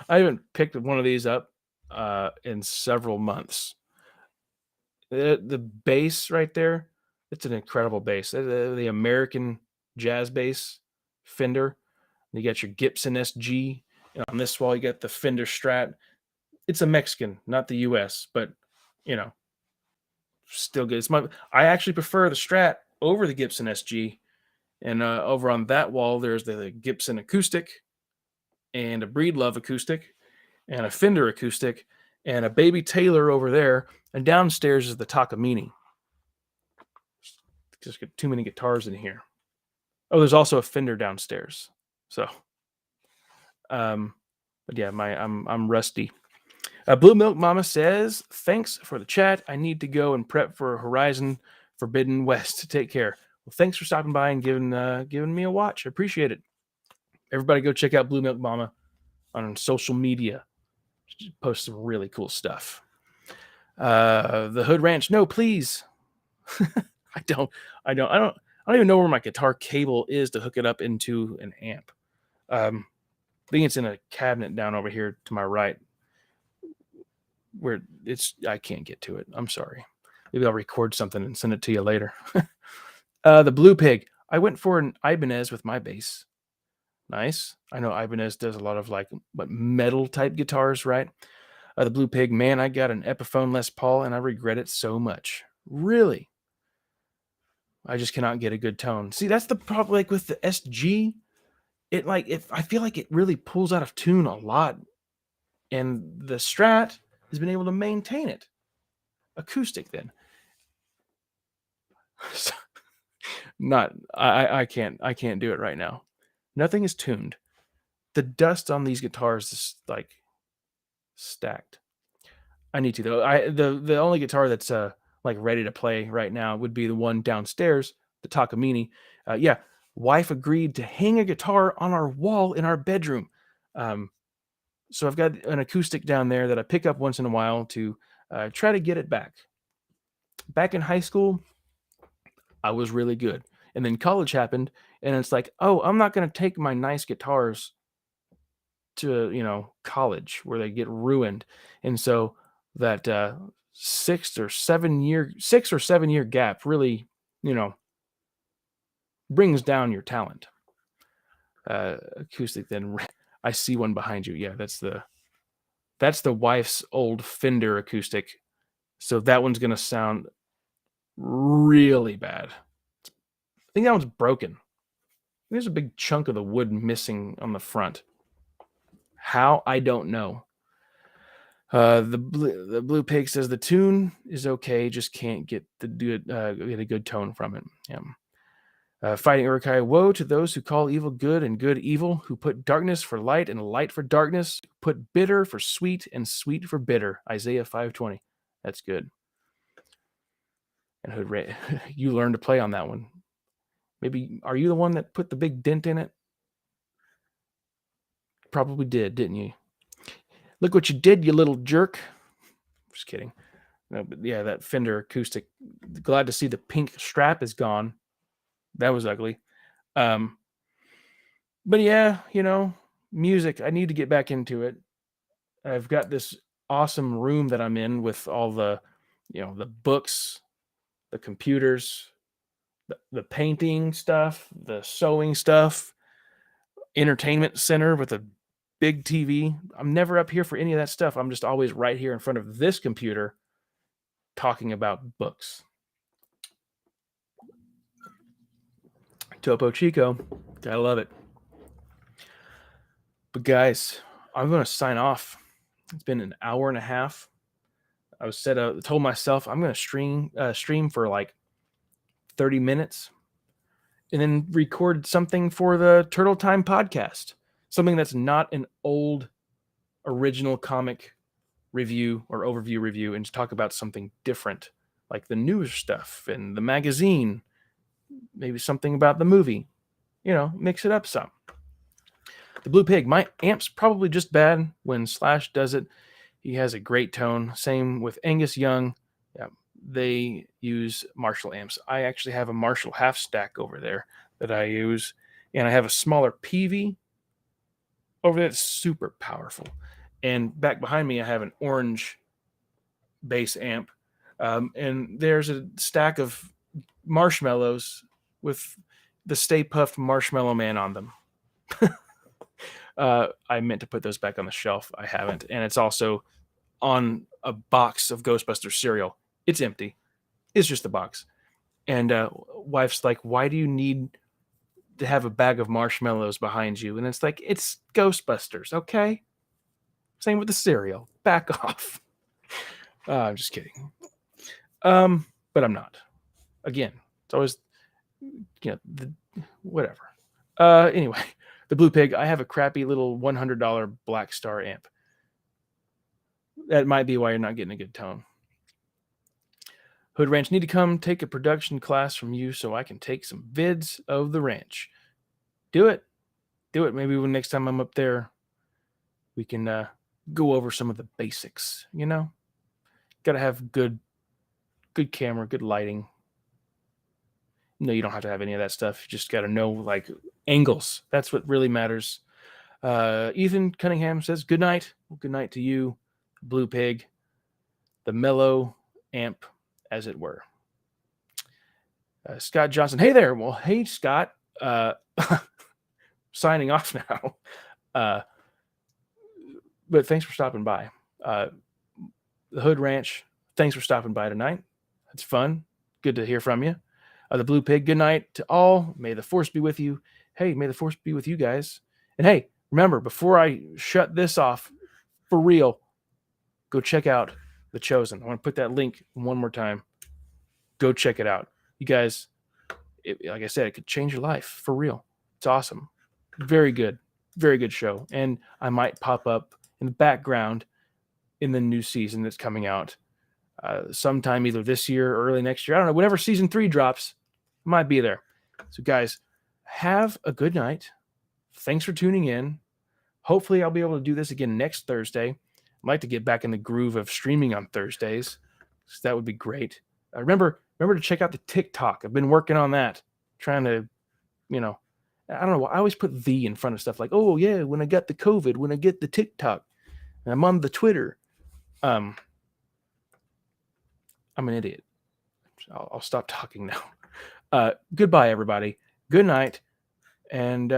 I haven't picked one of these up in several months. The bass right there, it's an incredible bass. The American jazz bass, Fender. You got your Gibson SG. And on this wall, you got the Fender Strat. It's a Mexican, not the US, but still good. I actually prefer the Strat over the Gibson SG. And over on that wall, there's the Gibson acoustic and a Breedlove acoustic and a Fender acoustic and a Baby Taylor over there. And downstairs is the Takamine. Just got too many guitars in here. Oh, there's also a Fender downstairs. So, but yeah, I'm rusty. Blue Milk Mama says, thanks for the chat. I need to go and prep for Horizon Forbidden West. Take care. Well, thanks for stopping by and giving me a watch. I appreciate it. Everybody go check out Blue Milk Mama on social media. She posts some really cool stuff. The Hood Ranch. No, please. I don't even know where my guitar cable is to hook it up into an amp. I think it's in a cabinet down over here to my right, where I can't get to it. I'm sorry. Maybe I'll record something and send it to you later. The Blue Pig. I went for an Ibanez with my bass. Nice. I know Ibanez does a lot of metal type guitars, right? The Blue Pig. Man, I got an Epiphone Les Paul and I regret it so much. Really? I just cannot get a good tone. See, that's the problem. With the SG, I feel like it really pulls out of tune a lot, and the Strat has been able to maintain it. Acoustic, then. I can't do it right now. Nothing is tuned. The dust on these guitars is stacked. I need to though. The only guitar that's ready to play right now would be the one downstairs, the Takamine. Yeah, wife agreed to hang a guitar on our wall in our bedroom. So I've got an acoustic down there that I pick up once in a while to try to get it back. Back in high school, I was really good. And then college happened, and it's like, oh, I'm not going to take my nice guitars to, college where they get ruined. And so that 6 or 7 year gap really, brings down your talent. Acoustic, then I see one behind you. Yeah, that's the wife's old Fender acoustic. So that one's going to sound really bad. I think that one's broken. There's a big chunk of the wood missing on the front. How? I don't know. The Blue Pig says the tune is okay, just can't get a good tone from it. Yeah. Fighting Urukai. Woe to those who call evil good and good evil, who put darkness for light and light for darkness, who put bitter for sweet and sweet for bitter. Isaiah 5:20. That's good. And you learned to play on that one. Maybe, are you the one that put the big dent in it? Probably did, didn't you? Look what you did, you little jerk. Just kidding. No, but yeah, that Fender acoustic. Glad to see the pink strap is gone. That was ugly. But yeah, music. I need to get back into it. I've got this awesome room that I'm in with all the, the books, the computers, the painting stuff, the sewing stuff, entertainment center with a big TV. I'm never up here for any of that stuff. I'm just always right here in front of this computer talking about books. Topo Chico. Gotta love it. But guys, I'm going to sign off. It's been an hour and a half. I told myself I'm going to stream for like 30 minutes and then record something for the Turtle Time podcast. Something that's not an old original comic review or overview review, and just talk about something different, like the news stuff and the magazine, maybe something about the movie, mix it up some. The Blue Pig, my amp's probably just bad. When Slash does it, he has a great tone. Same with Angus Young. Yeah, they use Marshall amps. I actually have a Marshall half stack over there that I use, and I have a smaller PV over there that's super powerful. And back behind me, I have an orange bass amp, and there's a stack of marshmallows with the Stay Puft Marshmallow Man on them. I meant to put those back on the shelf. I haven't. And it's also on a box of Ghostbusters cereal. It's empty. It's just a box. And wife's like, why do you need to have a bag of marshmallows behind you? And it's like, it's Ghostbusters, okay? Same with the cereal. Back off. I'm just kidding. But I'm not. Again, it's always, whatever. Anyway, the Blue Pig, I have a crappy little $100 Black Star amp. That might be why you're not getting a good tone. Hood Ranch, need to come take a production class from you so I can take some vids of the ranch. Do it. Maybe when next time I'm up there, we can go over some of the basics, Got to have good camera, good lighting. No, you don't have to have any of that stuff. You just got to know, like, angles. That's what really matters. Ethan Cunningham says, good night. Well, good night to you, Blue Pig, the mellow amp, as it were. Scott Johnson, hey there. Well, hey, Scott. Signing off now. But thanks for stopping by. The Hood Ranch, thanks for stopping by tonight. It's fun. Good to hear from you. The Blue Pig, good night to all. May the Force be with you. Hey, may the Force be with you guys. And hey, remember, before I shut this off, for real, go check out The Chosen. I want to put that link one more time. Go check it out. You guys, like I said, it could change your life, for real. It's awesome. Very good show. And I might pop up in the background in the new season that's coming out sometime either this year or early next year. I don't know. Whenever season 3 drops, I might be there. So guys, have a good night. Thanks for tuning in. Hopefully I'll be able to do this again next Thursday. I'd like to get back in the groove of streaming on Thursdays. So that would be great. Remember to check out the TikTok. I've been working on that. Trying to, I don't know. I always put the in front of stuff like, oh yeah, when I got the COVID, when I get the TikTok, and I'm on the Twitter. I'm an idiot. I'll stop talking now. Goodbye, everybody. Good night. And